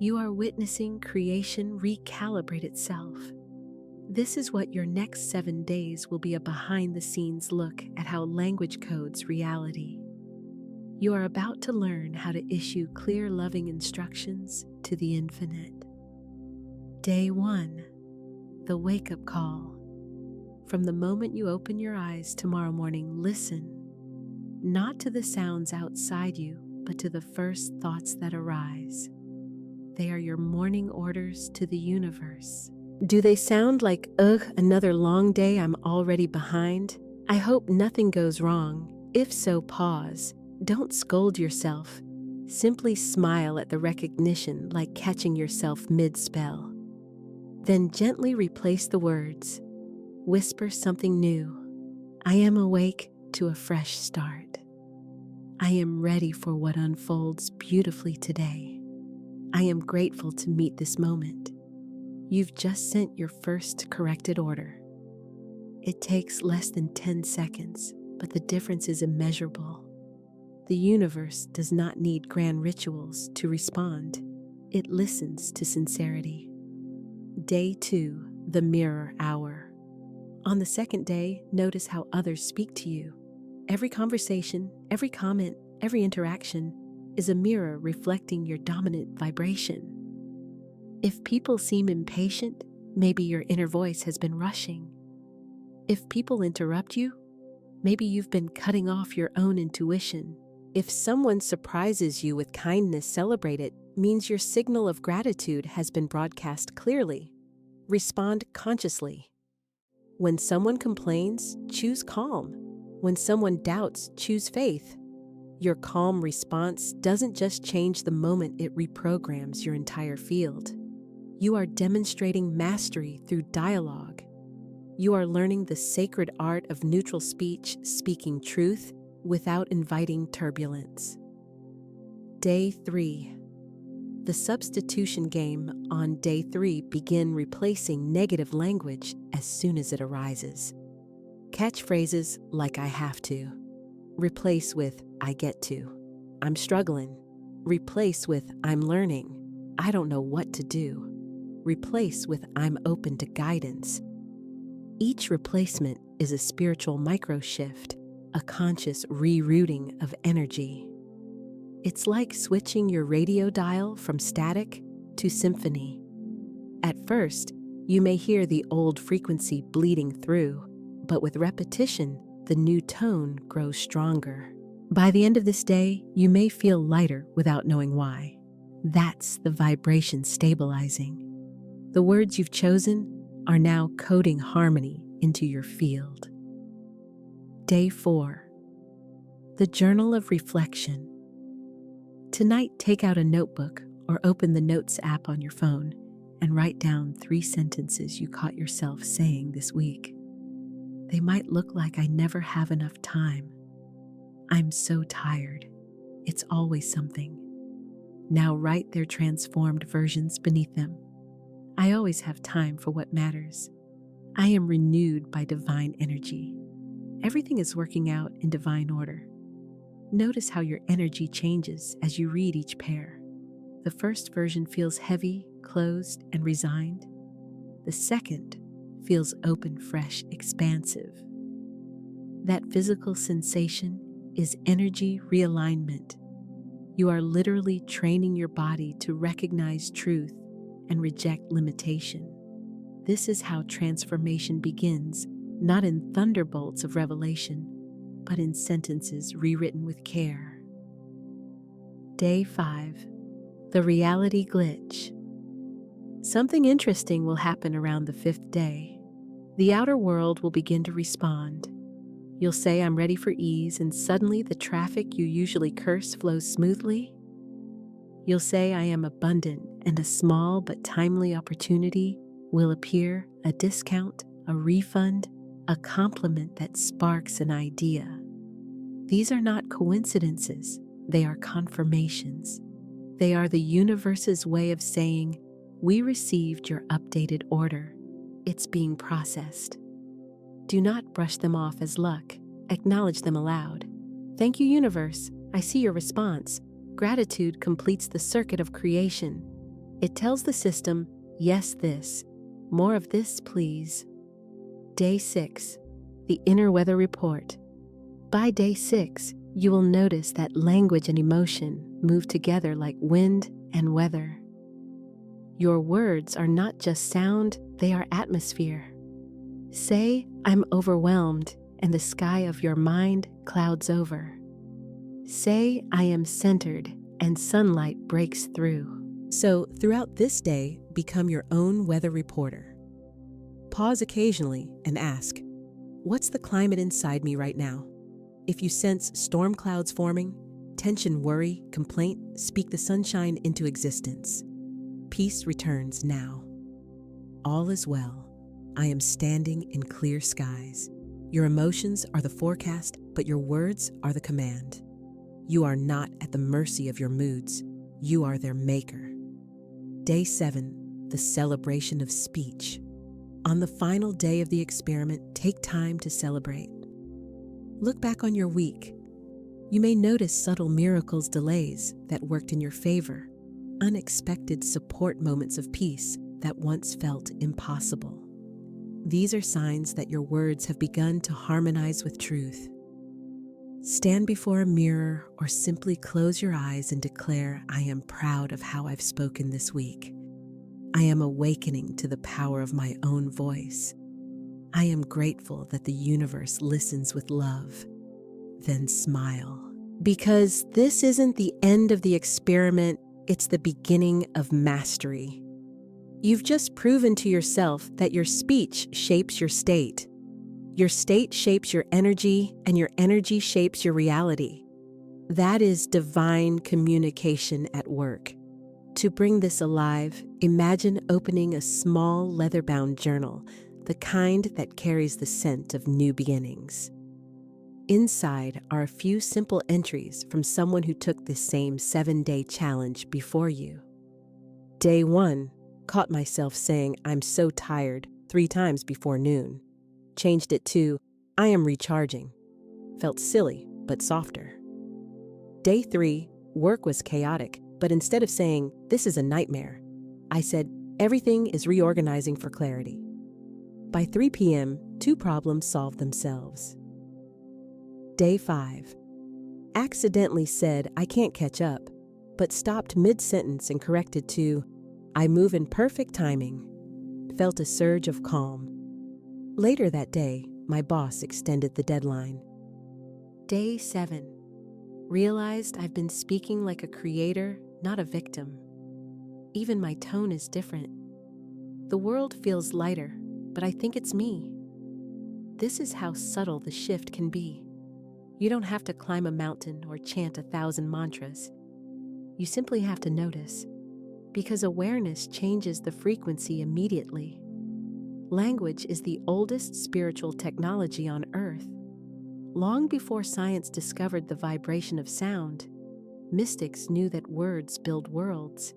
You are witnessing creation recalibrate itself. This is what your next 7 days will be, a behind-the-scenes look at how language codes reality. You are about to learn how to issue clear, loving instructions to the infinite. Day 1. The wake-up call. From the moment you open your eyes tomorrow morning, listen, not to the sounds outside you, but to the first thoughts that arise. They are your morning orders to the universe. Do they sound like, ugh, another long day, I'm already behind? I hope nothing goes wrong. If so, pause. Don't scold yourself. Simply smile at the recognition, like catching yourself mid-spell. Then gently replace the words. Whisper something new. I am awake to a fresh start. I am ready for what unfolds beautifully today. I am grateful to meet this moment. You've just sent your first corrected order. It takes less than 10 seconds, but the difference is immeasurable. The universe does not need grand rituals to respond. It listens to sincerity. Day 2, the mirror hour. On the second day, notice how others speak to you. Every conversation, every comment, every interaction is a mirror reflecting your dominant vibration. If people seem impatient, maybe your inner voice has been rushing. If people interrupt you, maybe you've been cutting off your own intuition. If someone surprises you with kindness, celebrate it, means your signal of gratitude has been broadcast clearly. Respond consciously. When someone complains, choose calm. When someone doubts, choose faith. Your calm response doesn't just change the moment, it reprograms your entire field. You are demonstrating mastery through dialogue. You are learning the sacred art of neutral speech, speaking truth without inviting turbulence. Day 3. The substitution game. On day 3, begin replacing negative language as soon as it arises. Catchphrases like I have to. Replace with I get to. I'm struggling. Replace with I'm learning. I don't know what to do. Replace with I'm open to guidance. Each replacement is a spiritual micro-shift, a conscious rerouting of energy. It's like switching your radio dial from static to symphony. At first, you may hear the old frequency bleeding through, but with repetition, the new tone grows stronger. By the end of this day, you may feel lighter without knowing why. That's the vibration stabilizing. The words you've chosen are now coding harmony into your field. Day 4. The Journal of Reflection. Tonight, take out a notebook or open the Notes app on your phone and write down 3 sentences you caught yourself saying this week. They might look like I never have enough time. I'm so tired. It's always something. Now write their transformed versions beneath them. I always have time for what matters. I am renewed by divine energy. Everything is working out in divine order. Notice how your energy changes as you read each pair. The first version feels heavy, closed, and resigned. The second feels open, fresh, expansive. That physical sensation is energy realignment. You are literally training your body to recognize truth and reject limitation. This is how transformation begins, not in thunderbolts of revelation, but in sentences rewritten with care. Day 5. The Reality Glitch. Something interesting will happen around the 5th day. The outer world will begin to respond. You'll say, I'm ready for ease, and suddenly the traffic you usually curse flows smoothly. You'll say, I am abundant, and a small but timely opportunity will appear, a discount, a refund, a compliment that sparks an idea. These are not coincidences, they are confirmations. They are the universe's way of saying, we received your updated order. It's being processed. Do not brush them off as luck. Acknowledge them aloud. Thank you, universe. I see your response. Gratitude completes the circuit of creation. It tells the system, yes, this. More of this, please. Day 6. The Inner Weather Report. By day 6, you will notice that language and emotion move together like wind and weather. Your words are not just sound, they are atmosphere. Say, I'm overwhelmed, and the sky of your mind clouds over. Say, I am centered, and sunlight breaks through. So, throughout this day, become your own weather reporter. Pause occasionally and ask, what's the climate inside me right now? If you sense storm clouds forming, tension, worry, complaint, speak the sunshine into existence. Peace returns now. All is well. I am standing in clear skies. Your emotions are the forecast, but your words are the command. You are not at the mercy of your moods. You are their maker. Day 7, the celebration of speech. On the final day of the experiment, take time to celebrate. Look back on your week. You may notice subtle miracles, delays that worked in your favor, unexpected support moments of peace that once felt impossible. These are signs that your words have begun to harmonize with truth. Stand before a mirror or simply close your eyes and declare, I am proud of how I've spoken this week. I am awakening to the power of my own voice. I am grateful that the universe listens with love. Then smile. Because this isn't the end of the experiment, it's the beginning of mastery. You've just proven to yourself that your speech shapes your state. Your state shapes your energy, and your energy shapes your reality. That is divine communication at work. To bring this alive, imagine opening a small leather-bound journal, the kind that carries the scent of new beginnings. Inside are a few simple entries from someone who took this same 7-day challenge before you. Day 1. Caught myself saying, I'm so tired 3 times before noon. Changed it to, I am recharging. Felt silly, but softer. Day 3. Work was chaotic, but instead of saying, "This is a nightmare," I said, "Everything is reorganizing for clarity." By 3 p.m., 2 problems solved themselves. Day 5. Accidentally said, "I can't catch up," but stopped mid-sentence and corrected to, "I move in perfect timing." Felt a surge of calm. Later that day, my boss extended the deadline. Day 7. Realized I've been speaking like a creator, not a victim. Even my tone is different. The world feels lighter, but I think it's me. This is how subtle the shift can be. You don't have to climb a mountain or chant 1,000 mantras. You simply have to notice, because awareness changes the frequency immediately. Language is the oldest spiritual technology on Earth. Long before science discovered the vibration of sound, mystics knew that words build worlds.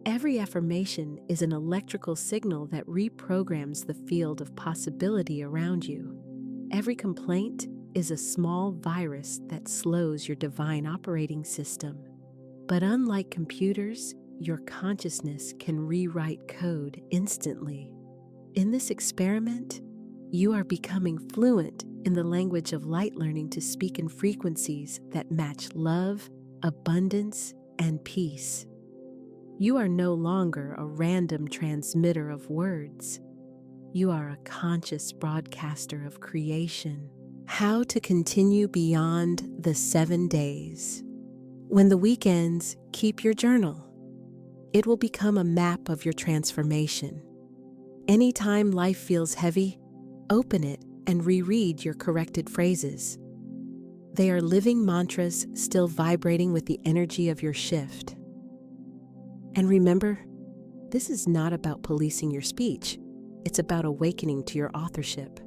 Every affirmation is an electrical signal that reprograms the field of possibility around you. Every complaint is a small virus that slows your divine operating system. But unlike computers, your consciousness can rewrite code instantly. In this experiment, you are becoming fluent in the language of light, learning to speak in frequencies that match love, abundance, and peace. You are no longer a random transmitter of words. You are a conscious broadcaster of creation. How to continue beyond the 7 days. When the week ends, keep your journal. It will become a map of your transformation. Anytime life feels heavy, open it and reread your corrected phrases. They are living mantras still vibrating with the energy of your shift. And remember, this is not about policing your speech. It's about awakening to your authorship.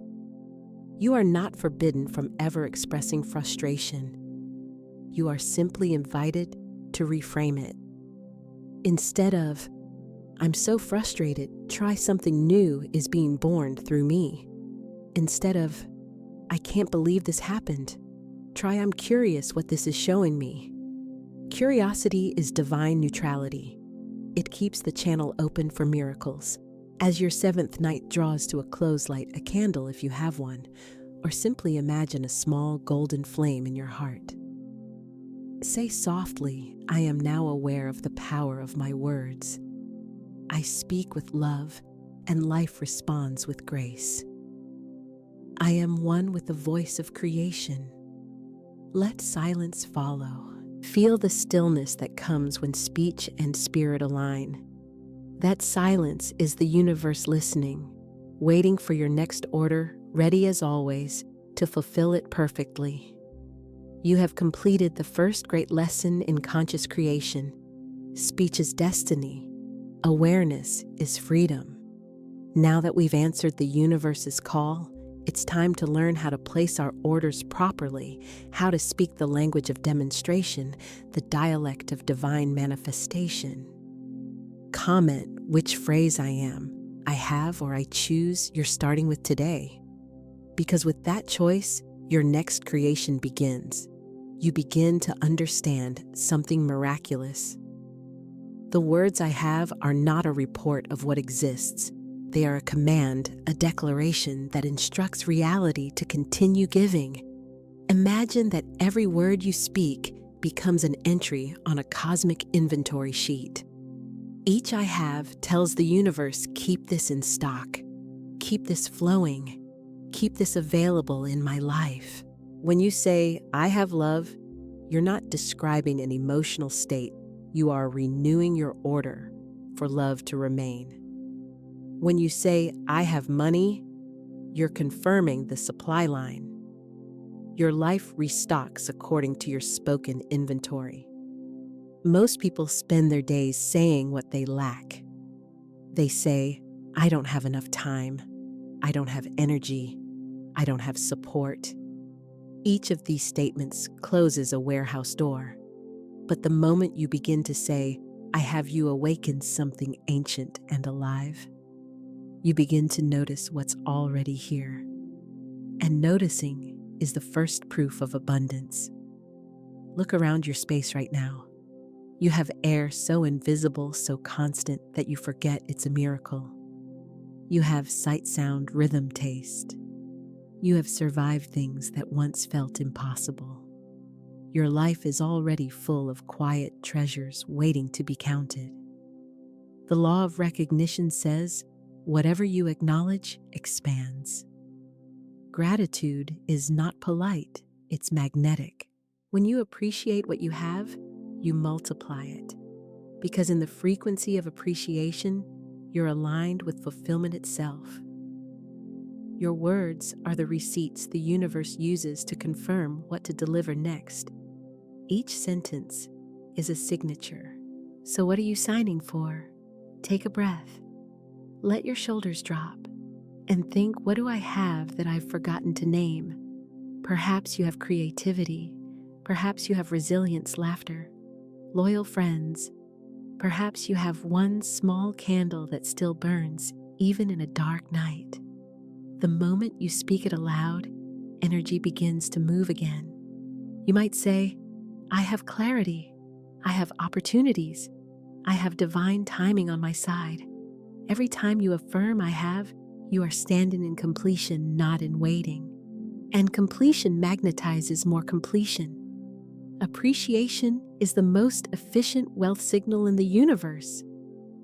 You are not forbidden from ever expressing frustration. You are simply invited to reframe it. Instead of, "I'm so frustrated, try something new is being born through me." Instead of, "I can't believe this happened, try I'm curious what this is showing me." Curiosity is divine neutrality. It keeps the channel open for miracles. As your 7th night draws to a close, light a candle if you have one, or simply imagine a small golden flame in your heart. Say softly, "I am now aware of the power of my words. I speak with love, and life responds with grace. I am one with the voice of creation." Let silence follow. Feel the stillness that comes when speech and spirit align. That silence is the universe listening, waiting for your next order, ready as always to fulfill it perfectly. You have completed the first great lesson in conscious creation. Speech is destiny. Awareness is freedom. Now that we've answered the universe's call, it's time to learn how to place our orders properly, how to speak the language of demonstration, the dialect of divine manifestation. Comment which phrase I have, or I choose you're starting with today. Because with that choice, your next creation begins. You begin to understand something miraculous. The words I have are not a report of what exists. They are a command, a declaration that instructs reality to continue giving. Imagine that every word you speak becomes an entry on a cosmic inventory sheet. Each I have tells the universe, keep this in stock, keep this flowing, keep this available in my life. When you say, "I have love," you're not describing an emotional state. You are renewing your order for love to remain. When you say, "I have money," you're confirming the supply line. Your life restocks according to your spoken inventory. Most people spend their days saying what they lack. They say, "I don't have enough time. I don't have energy. I don't have support." Each of these statements closes a warehouse door. But the moment you begin to say, "I have," you awaken something ancient and alive. You begin to notice what's already here. And noticing is the first proof of abundance. Look around your space right now. You have air so invisible, so constant that you forget it's a miracle. You have sight, sound, rhythm, taste. You have survived things that once felt impossible. Your life is already full of quiet treasures waiting to be counted. The law of recognition says, whatever you acknowledge expands. Gratitude is not polite, it's magnetic. When you appreciate what you have, you multiply it. Because in the frequency of appreciation, you're aligned with fulfillment itself. Your words are the receipts the universe uses to confirm what to deliver next. Each sentence is a signature. So what are you signing for? Take a breath. Let your shoulders drop and think, what do I have that I've forgotten to name? Perhaps you have creativity. Perhaps you have resilience, laughter, loyal friends. Perhaps you have one small candle that still burns, even in a dark night. The moment you speak it aloud, energy begins to move again. You might say, I have clarity. I have opportunities. I have divine timing on my side. Every time you affirm I have, you are standing in completion, not in waiting. And completion magnetizes more completion. Appreciation is the most efficient wealth signal in the universe.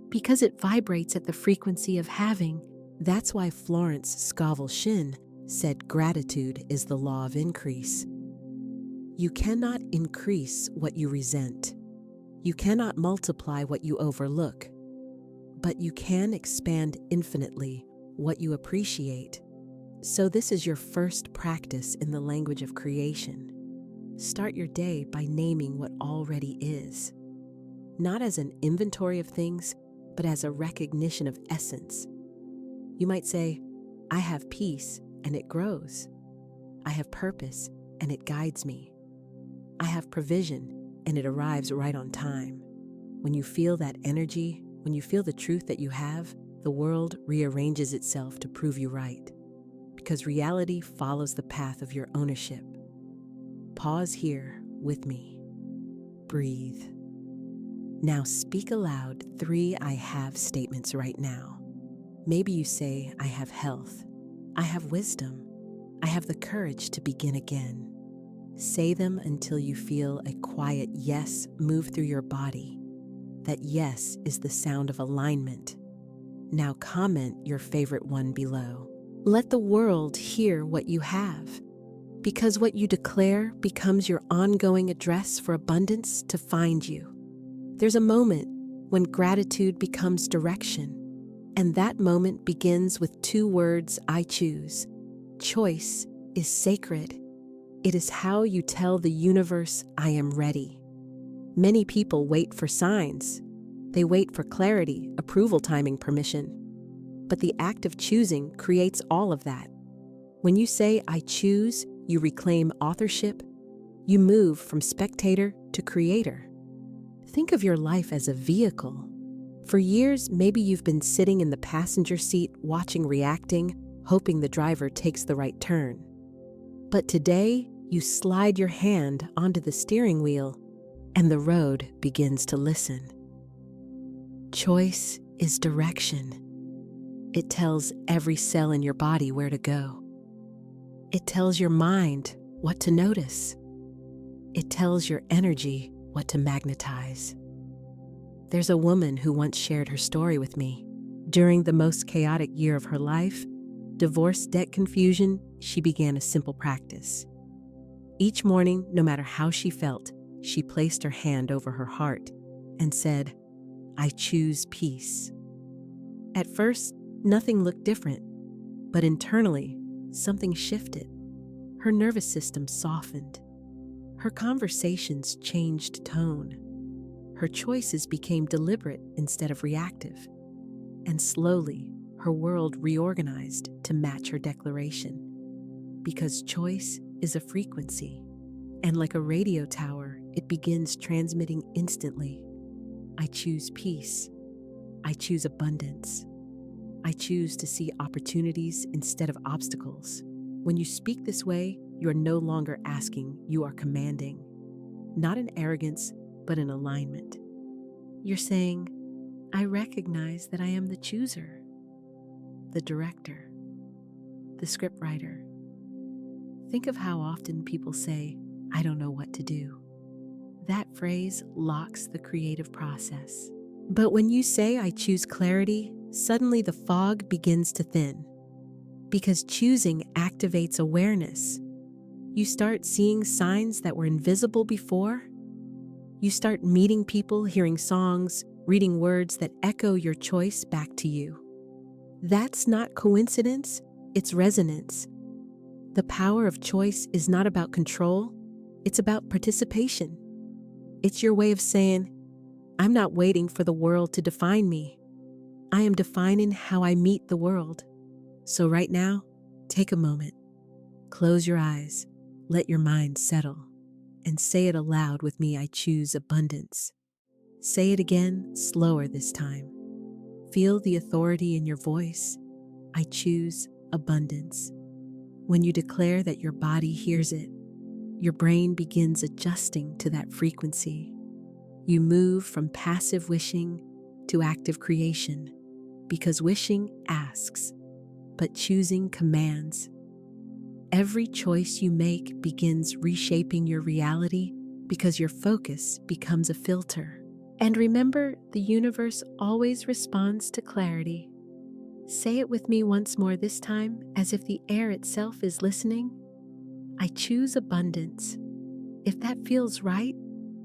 Because it vibrates at the frequency of having, that's why Florence Scovel Shinn said gratitude is the law of increase. You cannot increase what you resent. You cannot multiply what you overlook. But you can expand infinitely what you appreciate. So this is your first practice in the language of creation. Start your day by naming what already is. Not as an inventory of things, but as a recognition of essence. You might say, I have peace and it grows. I have purpose and it guides me. I have provision and it arrives right on time. When you feel that energy, when you feel the truth that you have, the world rearranges itself to prove you right. Because reality follows the path of your ownership. Pause here with me. Breathe. Now speak aloud 3 I have statements right now. Maybe you say, I have health. I have wisdom. I have the courage to begin again. Say them until you feel a quiet yes move through your body. That yes is the sound of alignment. Now comment your favorite one below. Let the world hear what you have. Because what you declare becomes your ongoing address for abundance to find you. There's a moment when gratitude becomes direction. And that moment begins with 2 words, I choose. Choice is sacred. It is how you tell the universe, I am ready. Many people wait for signs. They wait for clarity, approval, timing, permission. But the act of choosing creates all of that. When you say, I choose, you reclaim authorship. You move from spectator to creator. Think of your life as a vehicle. For years, maybe you've been sitting in the passenger seat, watching, reacting, hoping the driver takes the right turn. But today, you slide your hand onto the steering wheel, and the road begins to listen. Choice is direction. It tells every cell in your body where to go. It tells your mind what to notice. It tells your energy what to magnetize. There's a woman who once shared her story with me. During the most chaotic year of her life, divorce, debt, confusion, she began a simple practice. Each morning, no matter how she felt, she placed her hand over her heart and said, I choose peace. At first, nothing looked different, but internally, something shifted. Her nervous system softened. Her conversations changed tone. Her choices became deliberate instead of reactive. And slowly, her world reorganized to match her declaration. Because choice is a frequency, and like a radio tower, it begins transmitting instantly. I choose peace. I choose abundance. I choose to see opportunities instead of obstacles. When you speak this way, you are no longer asking, you are commanding. Not in arrogance, but in alignment. You're saying, I recognize that I am the chooser, the director, the scriptwriter. Think of how often people say, I don't know what to do. That phrase locks the creative process. But when you say, I choose clarity, suddenly the fog begins to thin. Because choosing activates awareness. You start seeing signs that were invisible before. You start meeting people, hearing songs, reading words that echo your choice back to you. That's not coincidence, it's resonance. The power of choice is not about control, it's about participation. It's your way of saying, I'm not waiting for the world to define me. I am defining how I meet the world. So right now, take a moment, close your eyes, let your mind settle, and say it aloud with me, I choose abundance. Say it again, slower this time. Feel the authority in your voice. I choose abundance. When you declare that your body hears it, your brain begins adjusting to that frequency. You move from passive wishing to active creation, because wishing asks, but choosing commands. Every choice you make begins reshaping your reality because your focus becomes a filter. And remember, the universe always responds to clarity. Say it with me once more this time, as if the air itself is listening. I choose abundance. If that feels right,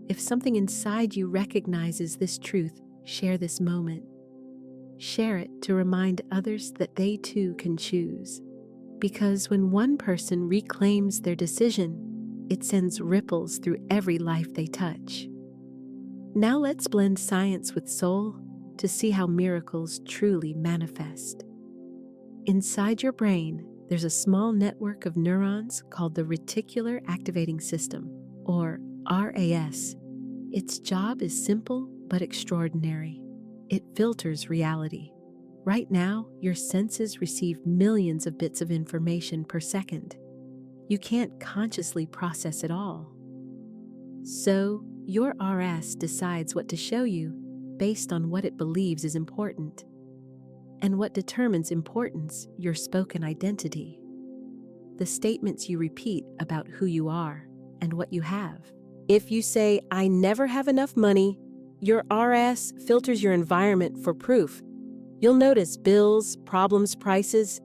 if something inside you recognizes this truth, share this moment. Share it to remind others that they too can choose. Because when one person reclaims their decision, it sends ripples through every life they touch. Now let's blend science with soul to see how miracles truly manifest. Inside your brain, there's a small network of neurons called the reticular activating system, or RAS. Its job is simple but extraordinary. It filters reality. Right now, your senses receive millions of bits of information per second. You can't consciously process it all. So, your RS decides what to show you based on what it believes is important. And what determines importance, your spoken identity. The statements you repeat about who you are and what you have. If you say, I never have enough money, your RS filters your environment for proof. You'll notice bills, problems, prices.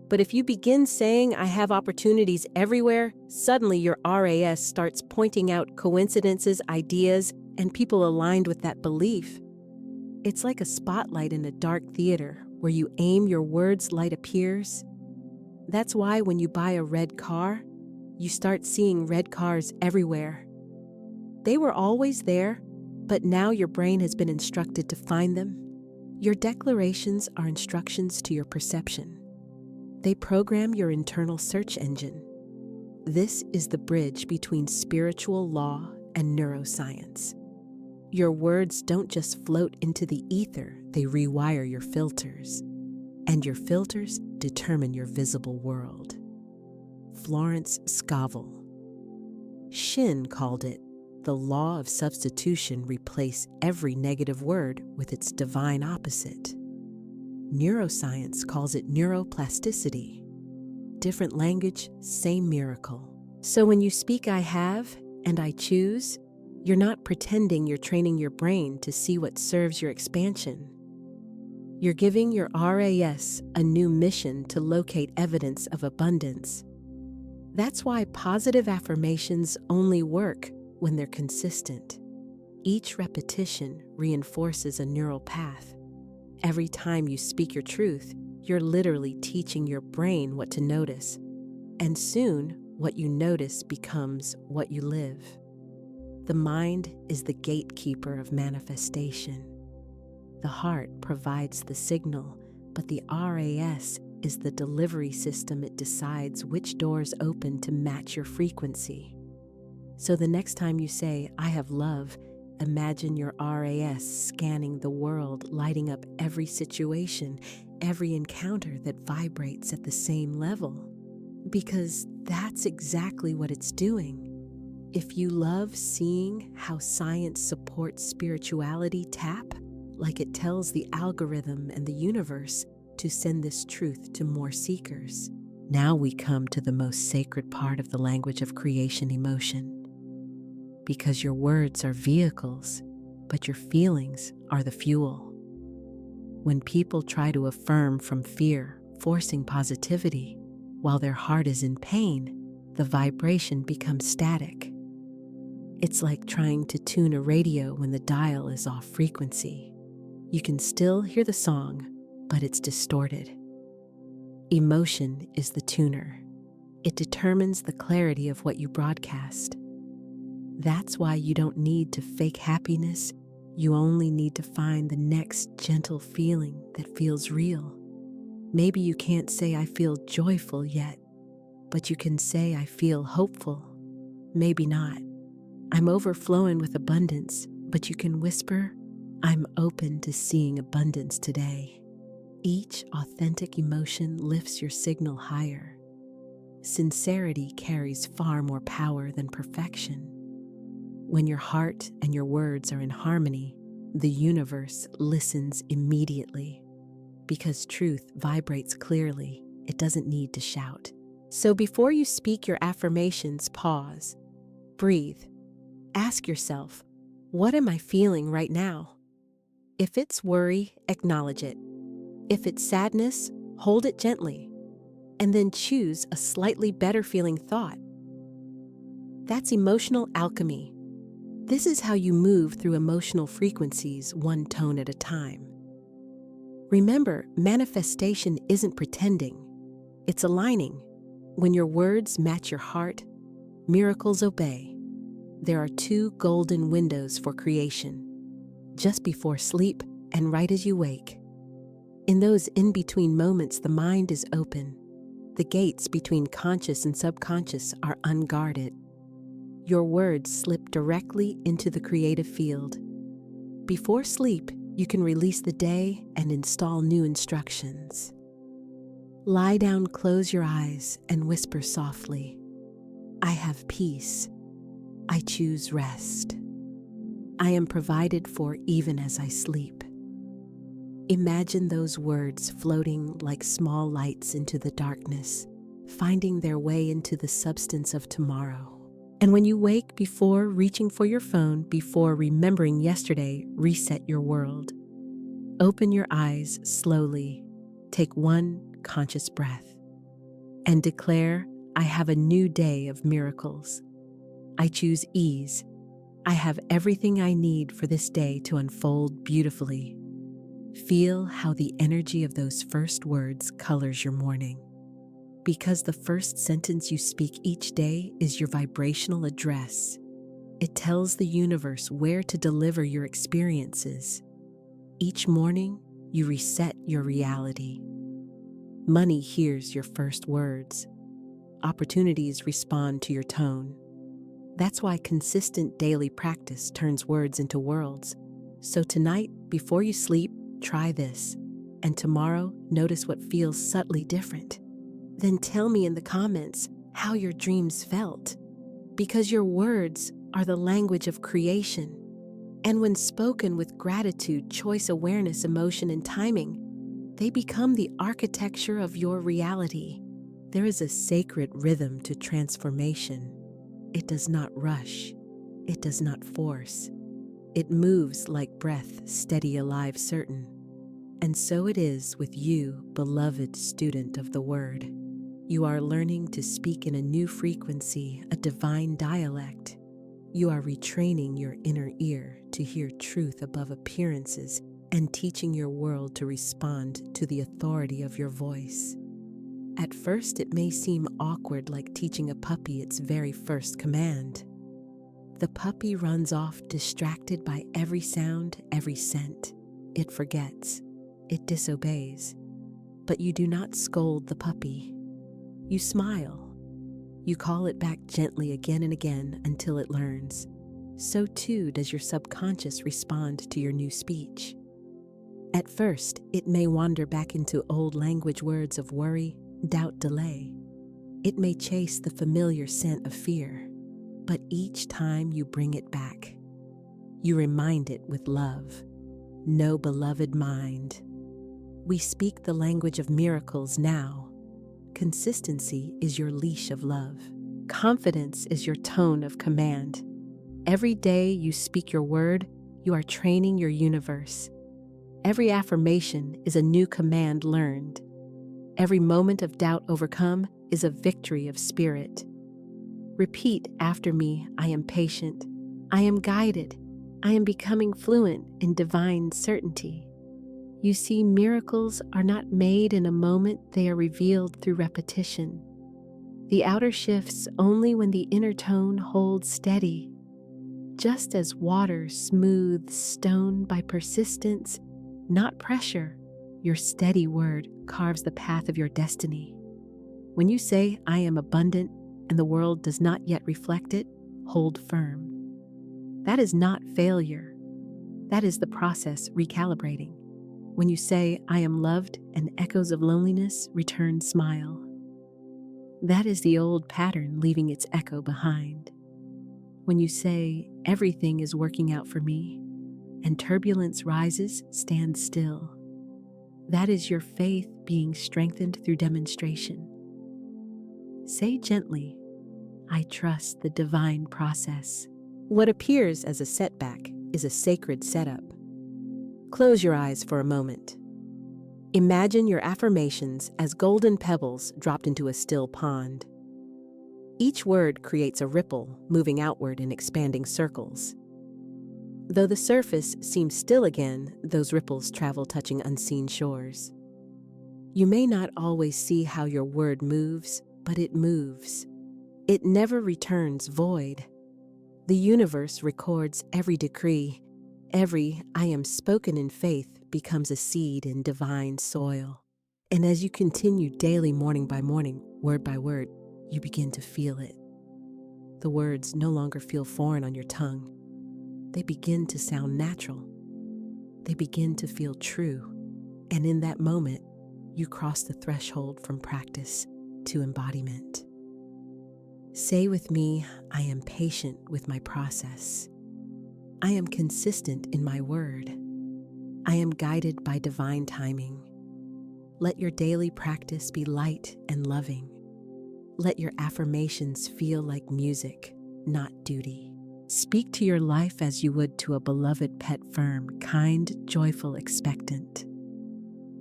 But if you begin saying, I have opportunities everywhere, suddenly your RAS starts pointing out coincidences, ideas, and people aligned with that belief. It's like a spotlight in a dark theater where you aim, your words, light appears. That's why when you buy a red car, you start seeing red cars everywhere. They were always there, but now your brain has been instructed to find them. Your declarations are instructions to your perception. They program your internal search engine. This is the bridge between spiritual law and neuroscience. Your words don't just float into the ether, they rewire your filters. And your filters determine your visible world. Florence Scovel. Shinn called it, the law of substitution. Replace every negative word with its divine opposite. Neuroscience calls it neuroplasticity. Different language, same miracle. So when you speak I have and I choose, you're not pretending you're training your brain to see what serves your expansion. You're giving your RAS a new mission to locate evidence of abundance. That's why positive affirmations only work when they're consistent. Each repetition reinforces a neural path. Every time you speak your truth, you're literally teaching your brain what to notice. And soon, what you notice becomes what you live. The mind is the gatekeeper of manifestation. The heart provides the signal, but the RAS is the delivery system. It decides which doors open to match your frequency. So the next time you say, I have love, imagine your RAS scanning the world, lighting up every situation, every encounter that vibrates at the same level. Because that's exactly what it's doing. If you love seeing how science supports spirituality, tap like it tells the algorithm and the universe to send this truth to more seekers. Now we come to the most sacred part of the language of creation, emotion. Because your words are vehicles, but your feelings are the fuel. When people try to affirm from fear, forcing positivity, while their heart is in pain, the vibration becomes static. It's like trying to tune a radio when the dial is off frequency. You can still hear the song, but it's distorted. Emotion is the tuner. It determines the clarity of what you broadcast. That's why you don't need to fake happiness. You only need to find the next gentle feeling that feels real. Maybe you can't say I feel joyful yet, but you can say I feel hopeful. Maybe not. I'm overflowing with abundance, but you can whisper, I'm open to seeing abundance today. Each authentic emotion lifts your signal higher. Sincerity carries far more power than perfection. When your heart and your words are in harmony, the universe listens immediately. Because truth vibrates clearly, it doesn't need to shout. So before you speak your affirmations, pause, breathe. Ask yourself, what am I feeling right now? If it's worry, acknowledge it. If it's sadness, hold it gently. And then choose a slightly better feeling thought. That's emotional alchemy. This is how you move through emotional frequencies, one tone at a time. Remember, manifestation isn't pretending. It's aligning. When your words match your heart, miracles obey. There are 2 golden windows for creation, just before sleep and right as you wake. In those in-between moments, the mind is open. The gates between conscious and subconscious are unguarded. Your words slip directly into the creative field. Before sleep, you can release the day and install new instructions. Lie down, close your eyes, and whisper softly, I have peace. I choose rest. I am provided for even as I sleep. Imagine those words floating like small lights into the darkness, finding their way into the substance of tomorrow. And when you wake, before reaching for your phone, before remembering yesterday, reset your world. Open your eyes slowly. Take one conscious breath and declare, I have a new day of miracles. I choose ease. I have everything I need for this day to unfold beautifully. Feel how the energy of those first words colors your morning. Because the first sentence you speak each day is your vibrational address. It tells the universe where to deliver your experiences. Each morning, you reset your reality. Money hears your first words. Opportunities respond to your tone. That's why consistent daily practice turns words into worlds. So tonight, before you sleep, try this. And tomorrow, notice what feels subtly different. Then tell me in the comments how your dreams felt. Because your words are the language of creation. And when spoken with gratitude, choice, awareness, emotion, and timing, they become the architecture of your reality. There is a sacred rhythm to transformation. It does not rush. It does not force. It moves like breath, steady, alive, certain. And so it is with you, beloved student of the Word. You are learning to speak in a new frequency, a divine dialect. You are retraining your inner ear to hear truth above appearances and teaching your world to respond to the authority of your voice. At first, it may seem awkward, like teaching a puppy its very first command. The puppy runs off distracted by every sound, every scent. It forgets. It disobeys. But you do not scold the puppy. You smile. You call it back gently again and again until it learns. So too does your subconscious respond to your new speech. At first, it may wander back into old language words of worry, doubt, delay. It may chase the familiar scent of fear. but each time you bring it back, you remind it with love. No, beloved mind. We speak the language of miracles now. Consistency is your leash of love. Confidence is your tone of command. Every day you speak your word, you are training your universe. Every affirmation is a new command learned. Every moment of doubt overcome is a victory of spirit. Repeat after me, I am patient. I am guided. I am becoming fluent in divine certainty. You see, miracles are not made in a moment, they are revealed through repetition. The outer shifts only when the inner tone holds steady. Just as water smooths stone by persistence, not pressure, your steady word carves the path of your destiny. When you say, I am abundant, and the world does not yet reflect it, hold firm. That is not failure. That is the process recalibrating. When you say, I am loved, and echoes of loneliness return smile. That is the old pattern leaving its echo behind. When you say, everything is working out for me, and turbulence rises, stand still. That is your faith being strengthened through demonstration. Say gently, I trust the divine process. What appears as a setback is a sacred setup. Close your eyes for a moment. Imagine your affirmations as golden pebbles dropped into a still pond. Each word creates a ripple, moving outward in expanding circles. Though the surface seems still again, those ripples travel touching unseen shores. You may not always see how your word moves, but it moves. It never returns void. The universe records every decree. Every I am spoken in faith becomes a seed in divine soil. And as you continue daily, morning by morning, word by word, you begin to feel it. The words no longer feel foreign on your tongue. They begin to sound natural. They begin to feel true. And in that moment, you cross the threshold from practice to embodiment. Say with me, I am patient with my process. I am consistent in my word. I am guided by divine timing. Let your daily practice be light and loving. Let your affirmations feel like music, not duty. Speak to your life as you would to a beloved pet, firm, kind, joyful, expectant.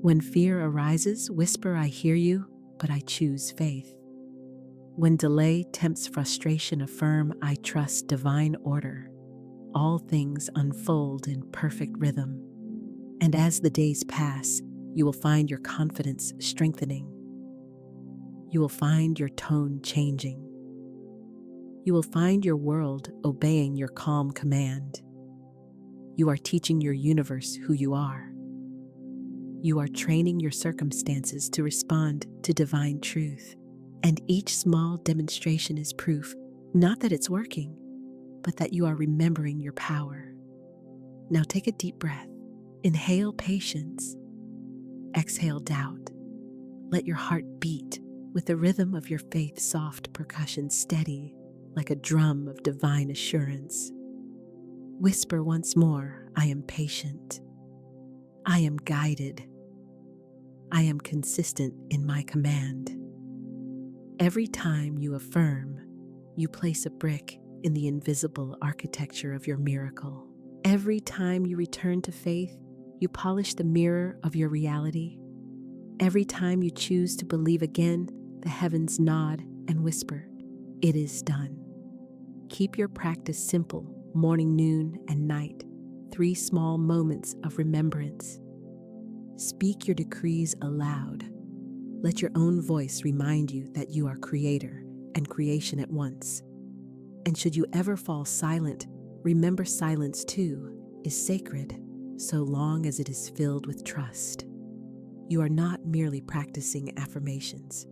When fear arises, whisper, I hear you, but I choose faith. When delay tempts frustration, affirm, I trust divine order. All things unfold in perfect rhythm. And as the days pass, you will find your confidence strengthening. You will find your tone changing. You will find your world obeying your calm command. You are teaching your universe who you are. You are training your circumstances to respond to divine truth. And each small demonstration is proof, not that it's working, but that you are remembering your power. Now take a deep breath. Inhale patience. Exhale doubt. Let your heart beat with the rhythm of your faith, soft percussion, steady like a drum of divine assurance. Whisper once more, I am patient. I am guided. I am consistent in my command. Every time you affirm, you place a brick in the invisible architecture of your miracle. Every time you return to faith, you polish the mirror of your reality. Every time you choose to believe again, the heavens nod and whisper, it is done. Keep your practice simple, morning, noon, and night, 3 small moments of remembrance. Speak your decrees aloud. Let your own voice remind you that you are creator and creation at once. And should you ever fall silent, remember silence too is sacred, so long as it is filled with trust. You are not merely practicing affirmations.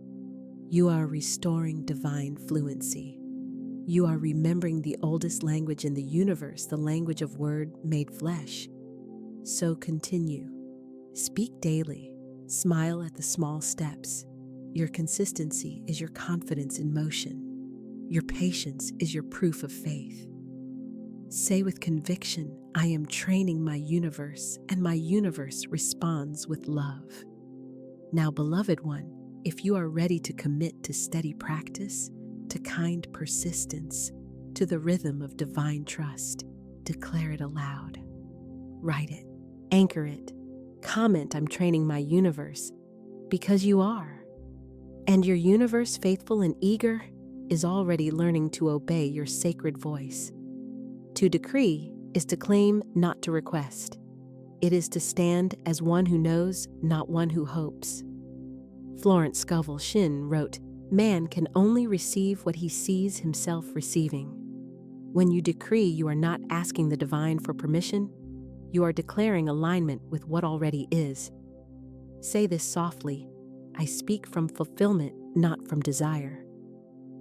You are restoring divine fluency. You are remembering the oldest language in the universe, the language of word made flesh. So continue. Speak daily. Smile at the small steps. Your consistency is your confidence in motion. Your patience is your proof of faith. Say with conviction, I am training my universe, and my universe responds with love. Now, beloved one, if you are ready to commit to steady practice, to kind persistence, to the rhythm of divine trust, declare it aloud. Write it, anchor it, comment, I'm training my universe, because you are. And your universe, faithful and eager, is already learning to obey your sacred voice. To decree is to claim, not to request. It is to stand as one who knows, not one who hopes. Florence Scovel Shinn wrote, man can only receive what he sees himself receiving. When you decree, you are not asking the divine for permission. You are declaring alignment with what already is. Say this softly, I speak from fulfillment, not from desire.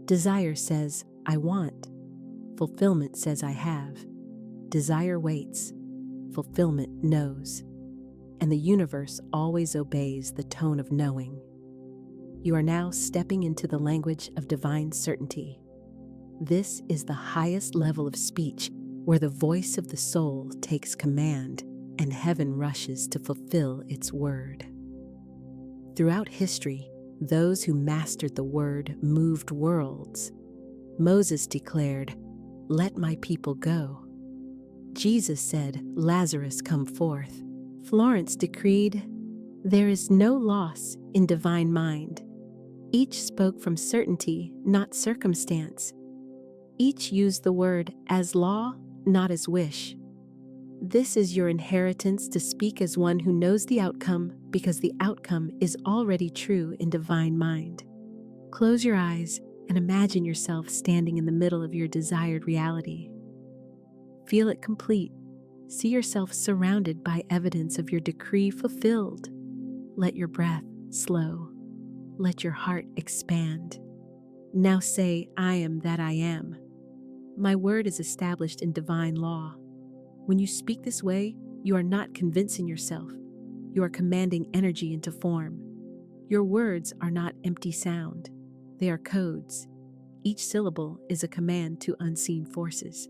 Desire says, I want. Fulfillment says, I have. Desire waits. Fulfillment knows. And the universe always obeys the tone of knowing. You are now stepping into the language of divine certainty. This is the highest level of speech, where the voice of the soul takes command and heaven rushes to fulfill its word. Throughout history, those who mastered the word moved worlds. Moses declared, let my people go. Jesus said, Lazarus, come forth. Florence decreed, there is no loss in divine mind. Each spoke from certainty, not circumstance. Each used the word as law, not as wish. This is your inheritance, to speak as one who knows the outcome, because the outcome is already true in divine mind. Close your eyes and imagine yourself standing in the middle of your desired reality. Feel it complete. See yourself surrounded by evidence of your decree fulfilled. Let your breath slow. Let your heart expand. Now say, I am that I am. My word is established in divine law. When you speak this way, you are not convincing yourself. You are commanding energy into form. Your words are not empty sound. They are codes. Each syllable is a command to unseen forces.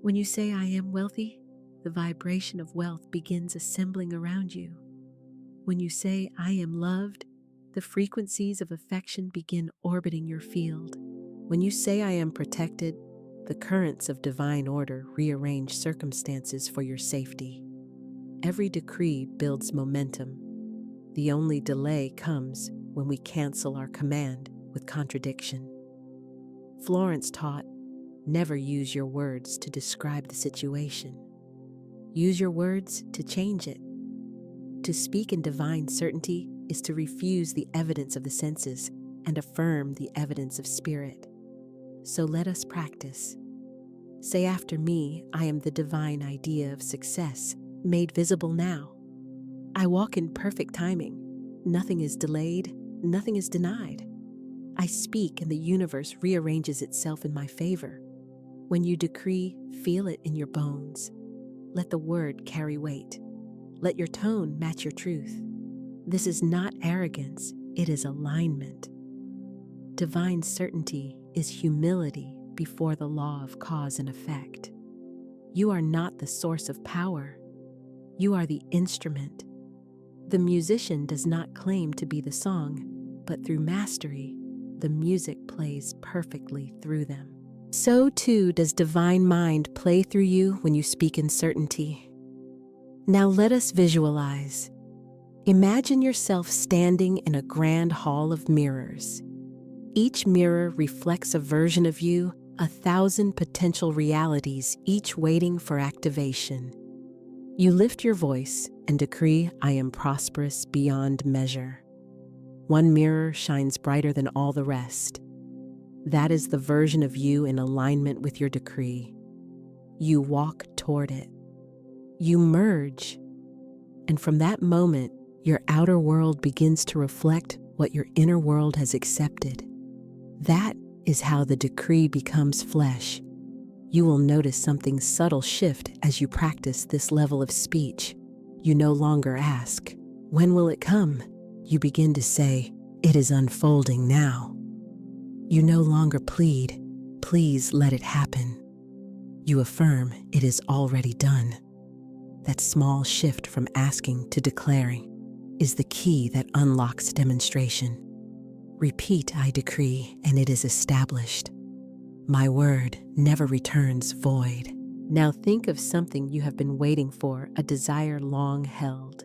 When you say, I am wealthy, the vibration of wealth begins assembling around you. When you say, I am loved, the frequencies of affection begin orbiting your field. When you say, I am protected, the currents of divine order rearrange circumstances for your safety. Every decree builds momentum. The only delay comes when we cancel our command with contradiction. Florence taught, never use your words to describe the situation. Use your words to change it. To speak in divine certainty is to refuse the evidence of the senses and affirm the evidence of spirit. So let us practice. Say after me, I am the divine idea of success, made visible now. I walk in perfect timing. Nothing is delayed, nothing is denied. I speak and the universe rearranges itself in my favor. When you decree, feel it in your bones. Let the word carry weight. Let your tone match your truth. This is not arrogance, it is alignment. Divine certainty is humility before the law of cause and effect. You are not the source of power. You are the instrument. The musician does not claim to be the song, but through mastery, the music plays perfectly through them. So too does divine mind play through you when you speak in certainty. Now let us visualize. Imagine yourself standing in a grand hall of mirrors. Each mirror reflects a version of you, 1,000 potential realities, each waiting for activation. You lift your voice and decree, I am prosperous beyond measure. One mirror shines brighter than all the rest. That is the version of you in alignment with your decree. You walk toward it. You merge. And from that moment, your outer world begins to reflect what your inner world has accepted. That is how the decree becomes flesh. You will notice something subtle shift as you practice this level of speech. You no longer ask, when will it come? You begin to say, it is unfolding now. You no longer plead, Please let it happen. You affirm it is already done. That small shift from asking to declaring is the key that unlocks demonstration. Repeat, I decree, and it is established. My word never returns void. Now think of something you have been waiting for, a desire long held.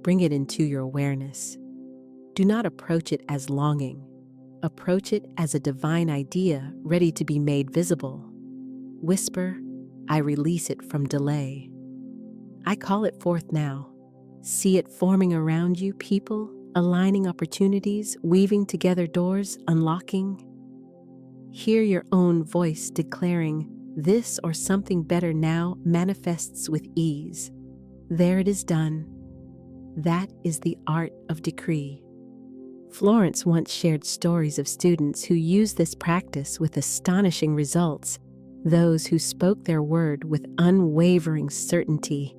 Bring it into your awareness. Do not approach it as longing. Approach it as a divine idea ready to be made visible. Whisper, I release it from delay. I call it forth now. See it forming around you, people, aligning opportunities, weaving together doors, unlocking. Hear your own voice declaring, this or something better now manifests with ease. There it is done. That is the art of decree. Florence once shared stories of students who used this practice with astonishing results, those who spoke their word with unwavering certainty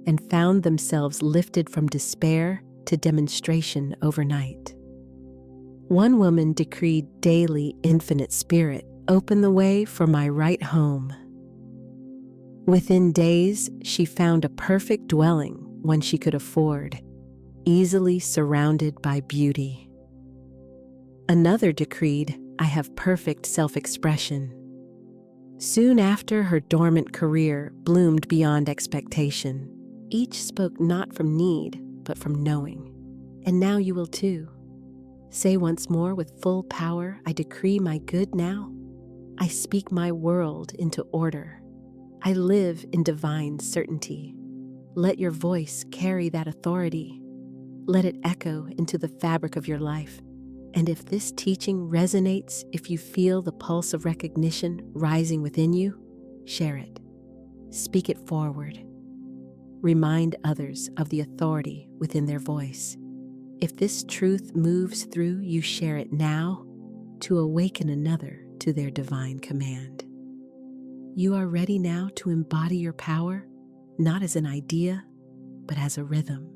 and found themselves lifted from despair to demonstration overnight. One woman decreed daily, infinite spirit, open the way for my right home. Within days, she found a perfect dwelling, one she could afford, easily surrounded by beauty. Another decreed, I have perfect self-expression. Soon after, her dormant career bloomed beyond expectation. Each spoke not from need, but from knowing. And now you will too. Say once more with full power, I decree my good now. I speak my world into order. I live in divine certainty. Let your voice carry that authority. Let it echo into the fabric of your life. And if this teaching resonates, if you feel the pulse of recognition rising within you, share it. Speak it forward. Remind others of the authority within their voice. If this truth moves through, you share it now to awaken another to their divine command. You are ready now to embody your power, not as an idea, but as a rhythm.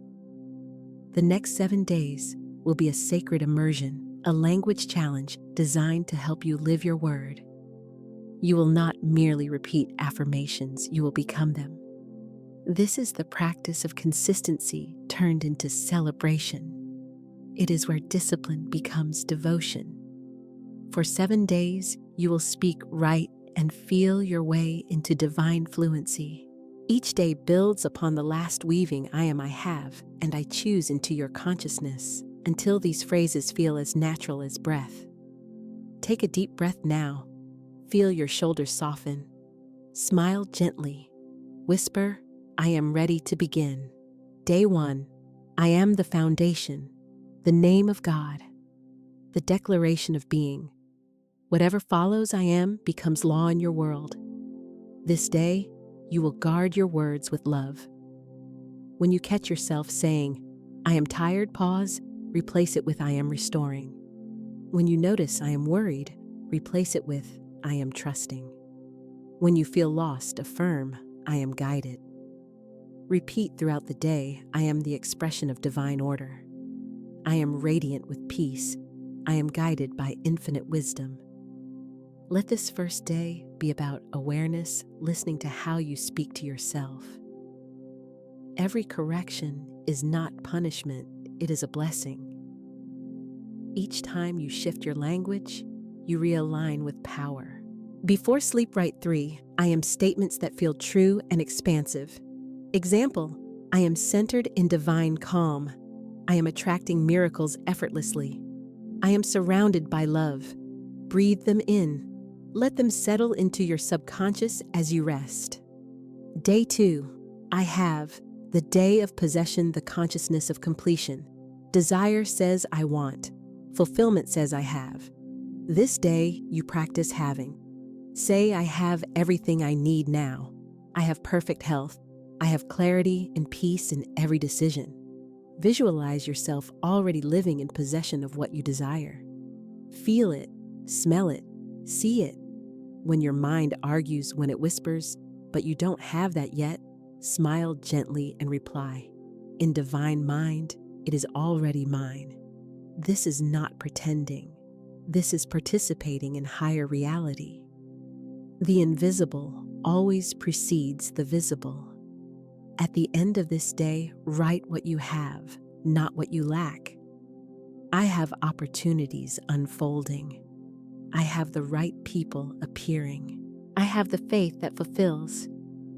The next 7 days will be a sacred immersion, a language challenge designed to help you live your word. You will not merely repeat affirmations, you will become them. This is the practice of consistency turned into celebration. It is where discipline becomes devotion. For 7 days, you will speak right and feel your way into divine fluency. Each day builds upon the last, weaving I am, I have, and I choose into your consciousness until these phrases feel as natural as breath. Take a deep breath now. Feel your shoulders soften. Smile gently. Whisper, I am ready to begin. Day 1, I am the foundation, the name of God, the declaration of being. Whatever follows I am becomes law in your world. This day, you will guard your words with love. When you catch yourself saying, I am tired, pause, replace it with I am restoring. When you notice I am worried, replace it with I am trusting. When you feel lost, affirm I am guided. Repeat throughout the day, I am the expression of divine order. I am radiant with peace. I am guided by infinite wisdom. Let this first day be about awareness, listening to how you speak to yourself. Every correction is not punishment, it is a blessing. Each time you shift your language, you realign with power. Before sleep, write 3, I am statements that feel true and expansive. Example, I am centered in divine calm. I am attracting miracles effortlessly. I am surrounded by love. Breathe them in. Let them settle into your subconscious as you rest. Day 2, I have, the day of possession, the consciousness of completion. Desire says I want. Fulfillment says I have. This day, you practice having. Say, I have everything I need now. I have perfect health. I have clarity and peace in every decision. Visualize yourself already living in possession of what you desire. Feel it, smell it, see it. When your mind argues, when it whispers, but you don't have that yet, smile gently and reply, in divine mind, it is already mine. This is not pretending. This is participating in higher reality. The invisible always precedes the visible. At the end of this day, write what you have, not what you lack. I have opportunities unfolding. I have the right people appearing. I have the faith that fulfills.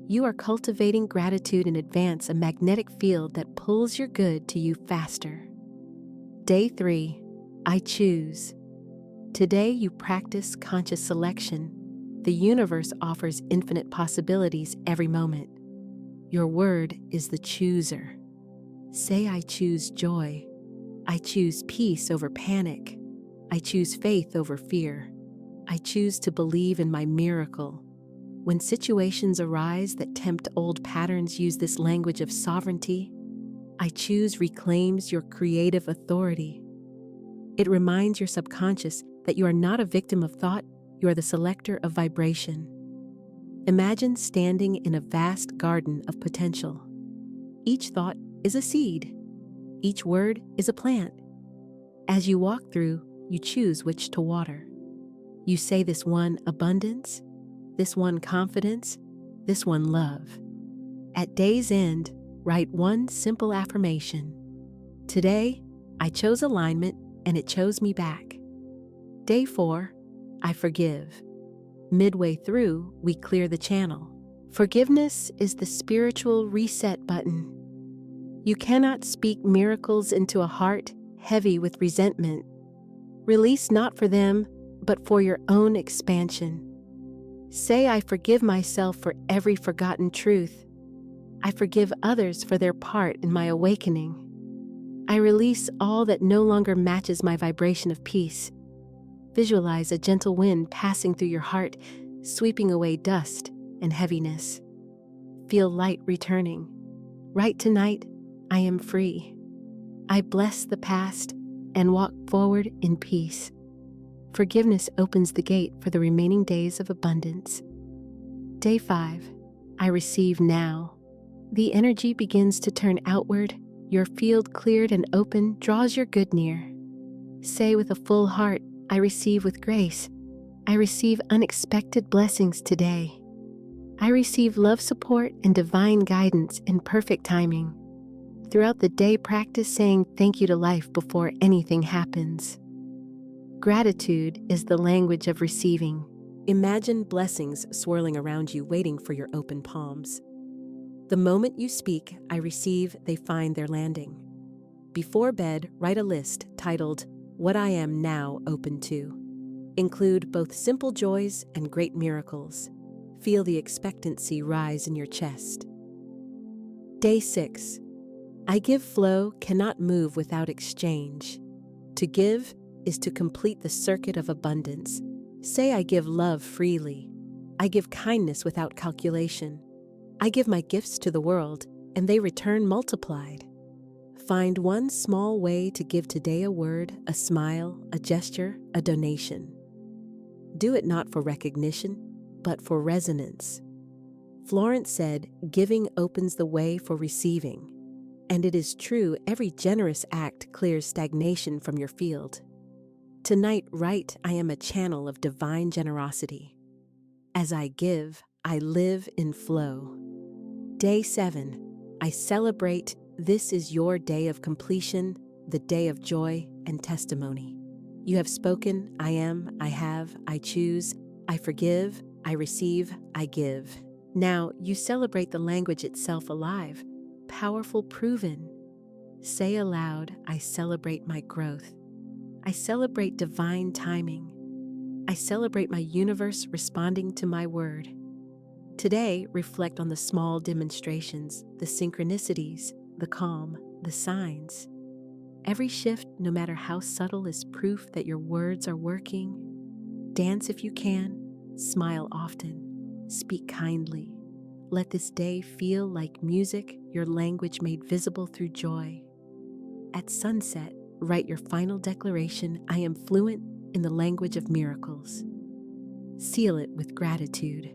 You are cultivating gratitude in advance, a magnetic field that pulls your good to you faster. Day 3, I choose. Today you practice conscious selection. The universe offers infinite possibilities every moment. Your word is the chooser. Say, I choose joy. I choose peace over panic. I choose faith over fear. I choose to believe in my miracle. When situations arise that tempt old patterns, use this language of sovereignty. I choose reclaims your creative authority. It reminds your subconscious that you are not a victim of thought, you are the selector of vibration. Imagine standing in a vast garden of potential. Each thought is a seed. Each word is a plant. As you walk through, you choose which to water. You say this one abundance, this one confidence, this one love. At day's end, write one simple affirmation. Today, I chose alignment and it chose me back. Day 4, I forgive. Midway through, we clear the channel. Forgiveness is the spiritual reset button. You cannot speak miracles into a heart heavy with resentment. Release not for them, but for your own expansion. Say, I forgive myself for every forgotten truth. I forgive others for their part in my awakening. I release all that no longer matches my vibration of peace. Visualize a gentle wind passing through your heart, sweeping away dust and heaviness. Feel light returning. Write tonight, I am free. I bless the past and walk forward in peace. Forgiveness opens the gate for the remaining days of abundance. Day 5, I receive now. The energy begins to turn outward. Your field cleared and open draws your good near. Say with a full heart, I receive with grace. I receive unexpected blessings today. I receive love, support, and divine guidance in perfect timing. Throughout the day, practice saying thank you to life before anything happens. Gratitude is the language of receiving. Imagine blessings swirling around you, waiting for your open palms. The moment you speak, I receive, they find their landing. Before bed, write a list titled, What I Am Now Open To. Include both simple joys and great miracles. Feel the expectancy rise in your chest. Day 6. I give flow cannot move without exchange. To give is to complete the circuit of abundance. Say, I give love freely. I give kindness without calculation. I give my gifts to the world, and they return multiplied. Find one small way to give today: a word, a smile, a gesture, a donation. Do it not for recognition, but for resonance. Florence said, giving opens the way for receiving. And it is true, every generous act clears stagnation from your field. Tonight, write, I am a channel of divine generosity. As I give, I live in flow. Day 7, I celebrate. This is your day of completion, the day of joy and testimony. You have spoken, I am, I have, I choose, I forgive, I receive, I give. Now you celebrate the language itself alive, powerful, proven. Say aloud, I celebrate my growth. I celebrate divine timing. I celebrate my universe responding to my word. Today, reflect on the small demonstrations, the synchronicities, the calm, the signs. Every shift, no matter how subtle, is proof that your words are working. Dance if you can, smile often, speak kindly. Let this day feel like music, your language made visible through joy. At sunset, write your final declaration, I am fluent in the language of miracles. Seal it with gratitude.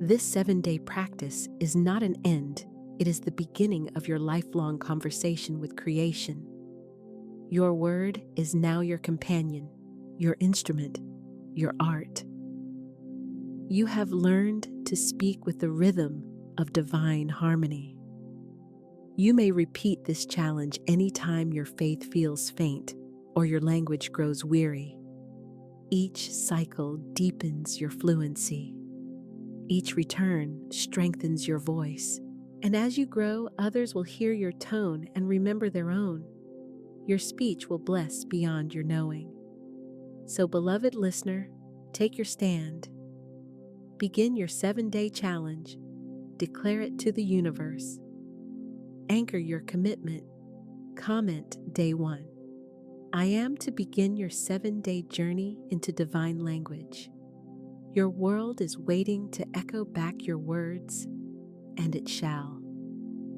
This 7-day practice is not an end, it is the beginning of your lifelong conversation with creation. Your word is now your companion. your instrument, your art. You have learned to speak with the rhythm of divine harmony. You may repeat this challenge anytime your faith feels faint or your language grows weary. Each cycle deepens your fluency. Each return strengthens your voice. And as you grow, others will hear your tone and remember their own. Your speech will bless beyond your knowing. So, beloved listener, take your stand. Begin your 7-day challenge. Declare it to the universe. Anchor your commitment. Comment day 1. I am to begin your 7-day journey into divine language. Your world is waiting to echo back your words, and it shall.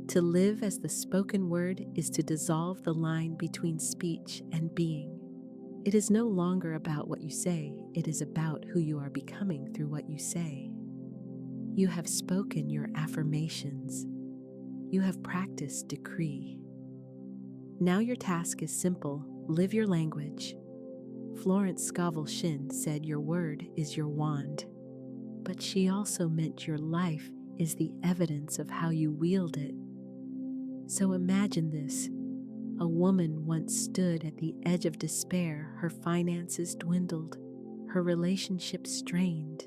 To live as the spoken word is to dissolve the line between speech and being. It is no longer about what you say, it is about who you are becoming through what you say. You have spoken your affirmations. You have practiced decree. Now your task is simple. Live your language. Florence Scovel Shinn said your word is your wand, but she also meant your life is the evidence of how you wield it. So imagine this. A woman once stood at the edge of despair. Her finances dwindled, her relationship strained.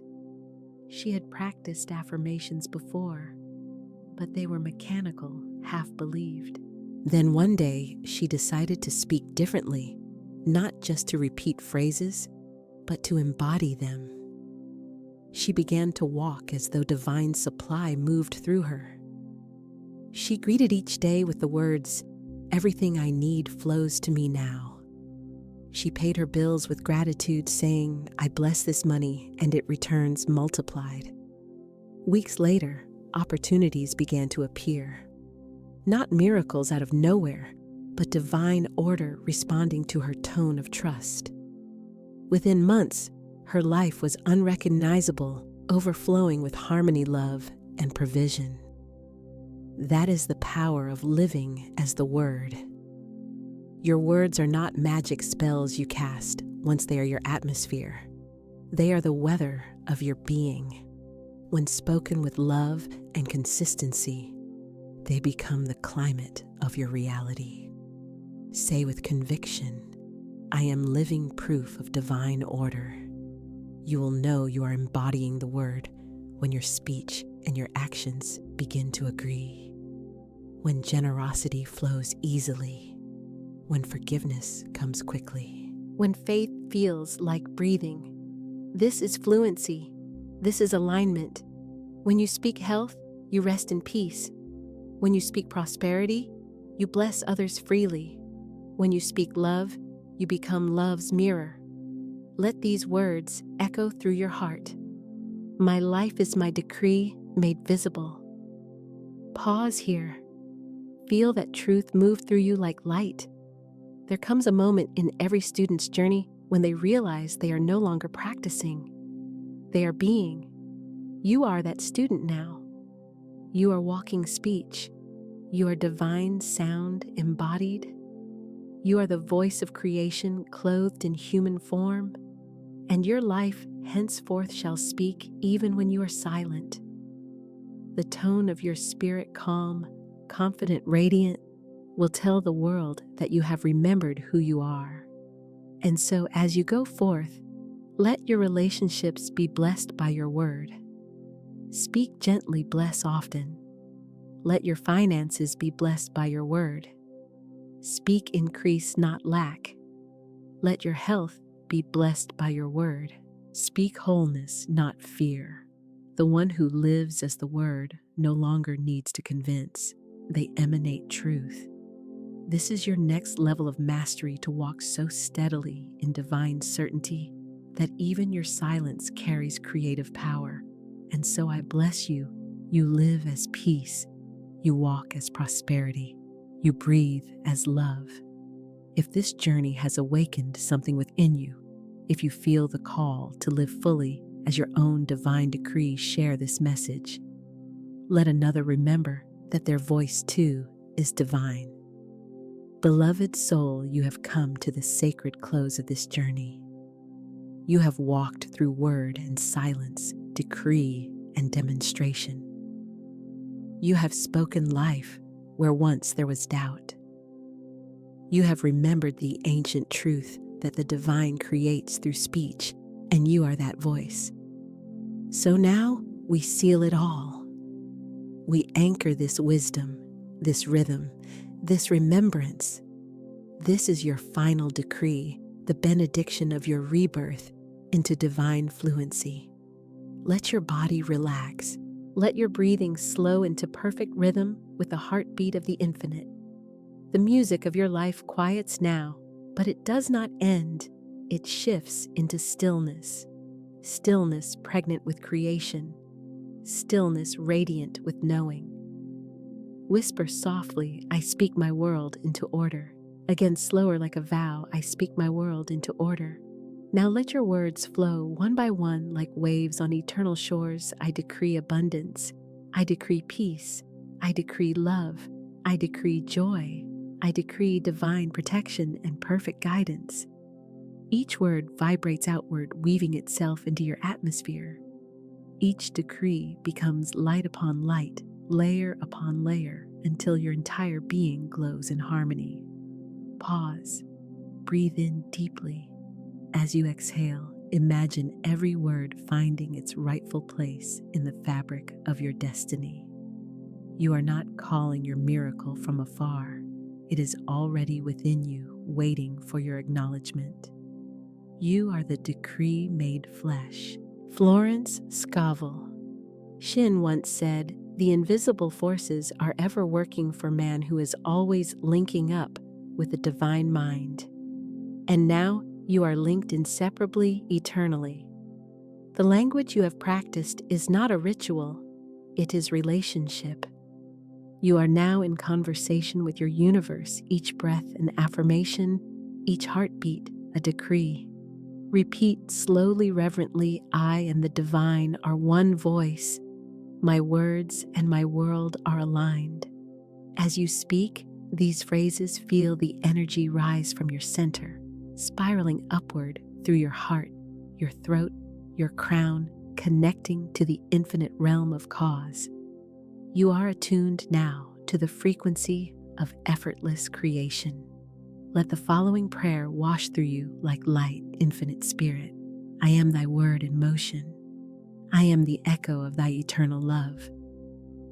She had practiced affirmations before, but they were mechanical, half-believed. Then one day, she decided to speak differently, not just to repeat phrases, but to embody them. She began to walk as though divine supply moved through her. She greeted each day with the words, "Everything I need flows to me now." She paid her bills with gratitude, saying, "I bless this money and it returns multiplied." Weeks later, opportunities began to appear. Not miracles out of nowhere, but divine order responding to her tone of trust. Within months, her life was unrecognizable, overflowing with harmony, love, and provision. That is the power of living as the Word. Your words are not magic spells you cast once they are your atmosphere. They are the weather of your being. When spoken with love and consistency, they become the climate of your reality. Say with conviction, "I am living proof of divine order." You will know you are embodying the word when your speech and your actions begin to agree. When generosity flows easily. When forgiveness comes quickly. When faith feels like breathing. This is fluency. This is alignment. When you speak health, you rest in peace. When you speak prosperity, you bless others freely. When you speak love, you become love's mirror. Let these words echo through your heart. My life is my decree made visible. Pause here. Feel that truth move through you like light. There comes a moment in every student's journey when they realize they are no longer practicing. They are being. You are that student now. You are walking speech. You are divine sound embodied. You are the voice of creation clothed in human form. And your life henceforth shall speak even when you are silent. The tone of your spirit, calm, confident, radiant, will tell the world that you have remembered who you are. And so as you go forth, let your relationships be blessed by your word. Speak gently, bless often. Let your finances be blessed by your word. Speak increase, not lack. Let your health be blessed by your word. Speak wholeness, not fear. The one who lives as the word no longer needs to convince. They emanate truth. This is your next level of mastery, to walk so steadily in divine certainty that even your silence carries creative power. And so I bless you. You live as peace. You walk as prosperity. You breathe as love. If this journey has awakened something within you, if you feel the call to live fully as your own divine decree, share this message. Let another remember that their voice too is divine. Beloved soul, you have come to the sacred close of this journey. You have walked through word and silence, decree and demonstration. You have spoken life where once there was doubt. You have remembered the ancient truth that the divine creates through speech, and you are that voice. So now we seal it all. We anchor this wisdom, this rhythm, this remembrance. This is your final decree, the benediction of your rebirth into divine fluency. Let your body relax. Let your breathing slow into perfect rhythm with the heartbeat of the infinite. The music of your life quiets now, but it does not end. It shifts into stillness. Stillness pregnant with creation. Stillness radiant with knowing. Whisper softly, I speak my world into order. Again, slower like a vow, I speak my world into order. Now let your words flow one by one like waves on eternal shores. I decree abundance. I decree peace. I decree love. I decree joy. I decree divine protection and perfect guidance. Each word vibrates outward, weaving itself into your atmosphere. Each decree becomes light upon light, layer upon layer, until your entire being glows in harmony. Pause. Breathe in deeply. As you exhale, imagine every word finding its rightful place in the fabric of your destiny. You are not calling your miracle from afar. It is already within you, waiting for your acknowledgement. You are the decree made flesh. Florence Scovel. Shinn once said, "The invisible forces are ever working for man who is always linking up with the divine mind." And now you are linked inseparably, eternally. The language you have practiced is not a ritual, it is relationship. You are now in conversation with your universe, each breath an affirmation, each heartbeat a decree. Repeat slowly, reverently, I and the divine are one voice. My words and my world are aligned. As you speak, these phrases feel the energy rise from your center, spiraling upward through your heart, your throat, your crown, connecting to the infinite realm of cause. You are attuned now to the frequency of effortless creation. Let the following prayer wash through you like light, infinite spirit. I am thy word in motion. I am the echo of thy eternal love.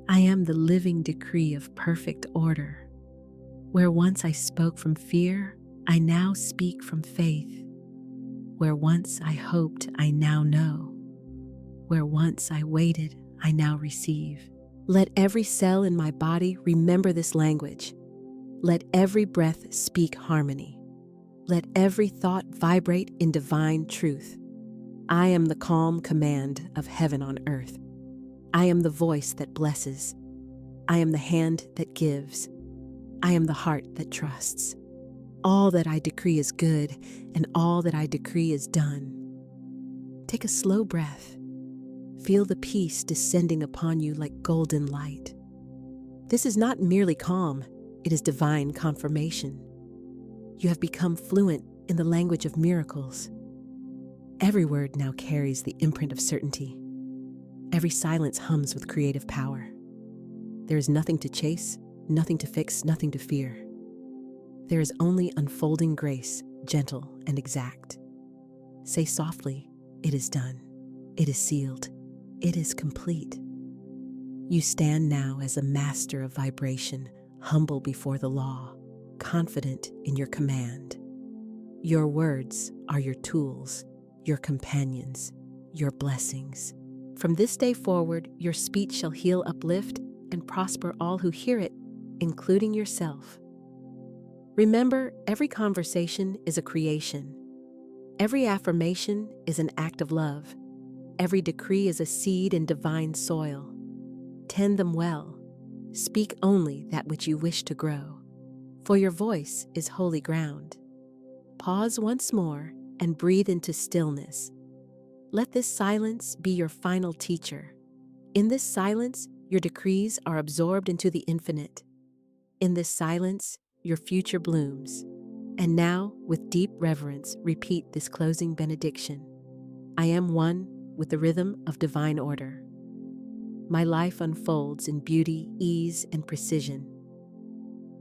I am the living decree of perfect order. Where once I spoke from fear, I now speak from faith. Where once I hoped, I now know. Where once I waited, I now receive. Let every cell in my body remember this language. Let every breath speak harmony. Let every thought vibrate in divine truth. I am the calm command of heaven on earth. I am the voice that blesses. I am the hand that gives. I am the heart that trusts. All that I decree is good, and all that I decree is done. Take a slow breath. Feel the peace descending upon you like golden light. This is not merely calm, it is divine confirmation. You have become fluent in the language of miracles. Every word now carries the imprint of certainty. Every silence hums with creative power. There is nothing to chase, nothing to fix, nothing to fear. There is only unfolding grace, gentle and exact. Say softly, it is done. It is sealed. It is complete. You stand now as a master of vibration, humble before the law, confident in your command. Your words are your tools, your companions, your blessings. From this day forward, your speech shall heal, uplift, and prosper all who hear it, including yourself. Remember, every conversation is a creation. Every affirmation is an act of love. Every decree is a seed in divine soil. Tend them well. Speak only that which you wish to grow, for your voice is holy ground. Pause once more and breathe into stillness. Let this silence be your final teacher. In this silence, your decrees are absorbed into the infinite. In this silence, your future blooms. And now, with deep reverence, repeat this closing benediction. I am one with the rhythm of divine order. My life unfolds in beauty, ease, and precision.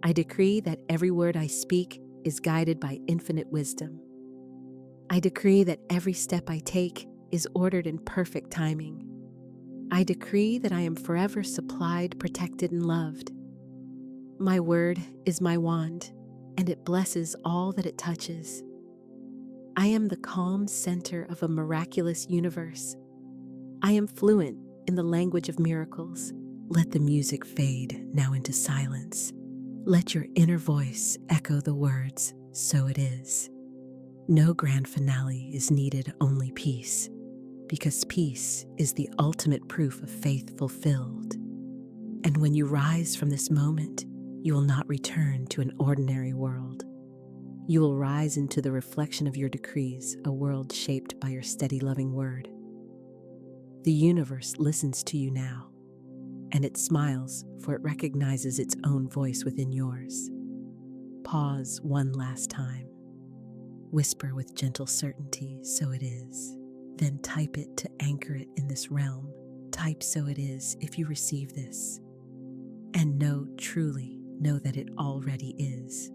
I decree that every word I speak is guided by infinite wisdom. I decree that every step I take is ordered in perfect timing. I decree that I am forever supplied, protected, and loved. My word is my wand, and it blesses all that it touches. I am the calm center of a miraculous universe. I am fluent in the language of miracles. Let the music fade now into silence. Let your inner voice echo the words, "So it is." No grand finale is needed, only peace, because peace is the ultimate proof of faith fulfilled. And when you rise from this moment, you will not return to an ordinary world. You will rise into the reflection of your decrees, a world shaped by your steady, loving word. The universe listens to you now, and it smiles, for it recognizes its own voice within yours. Pause one last time. Whisper with gentle certainty, "So it is." Then type it to anchor it in this realm. Type "So it is" if you receive this. And truly know that it already is.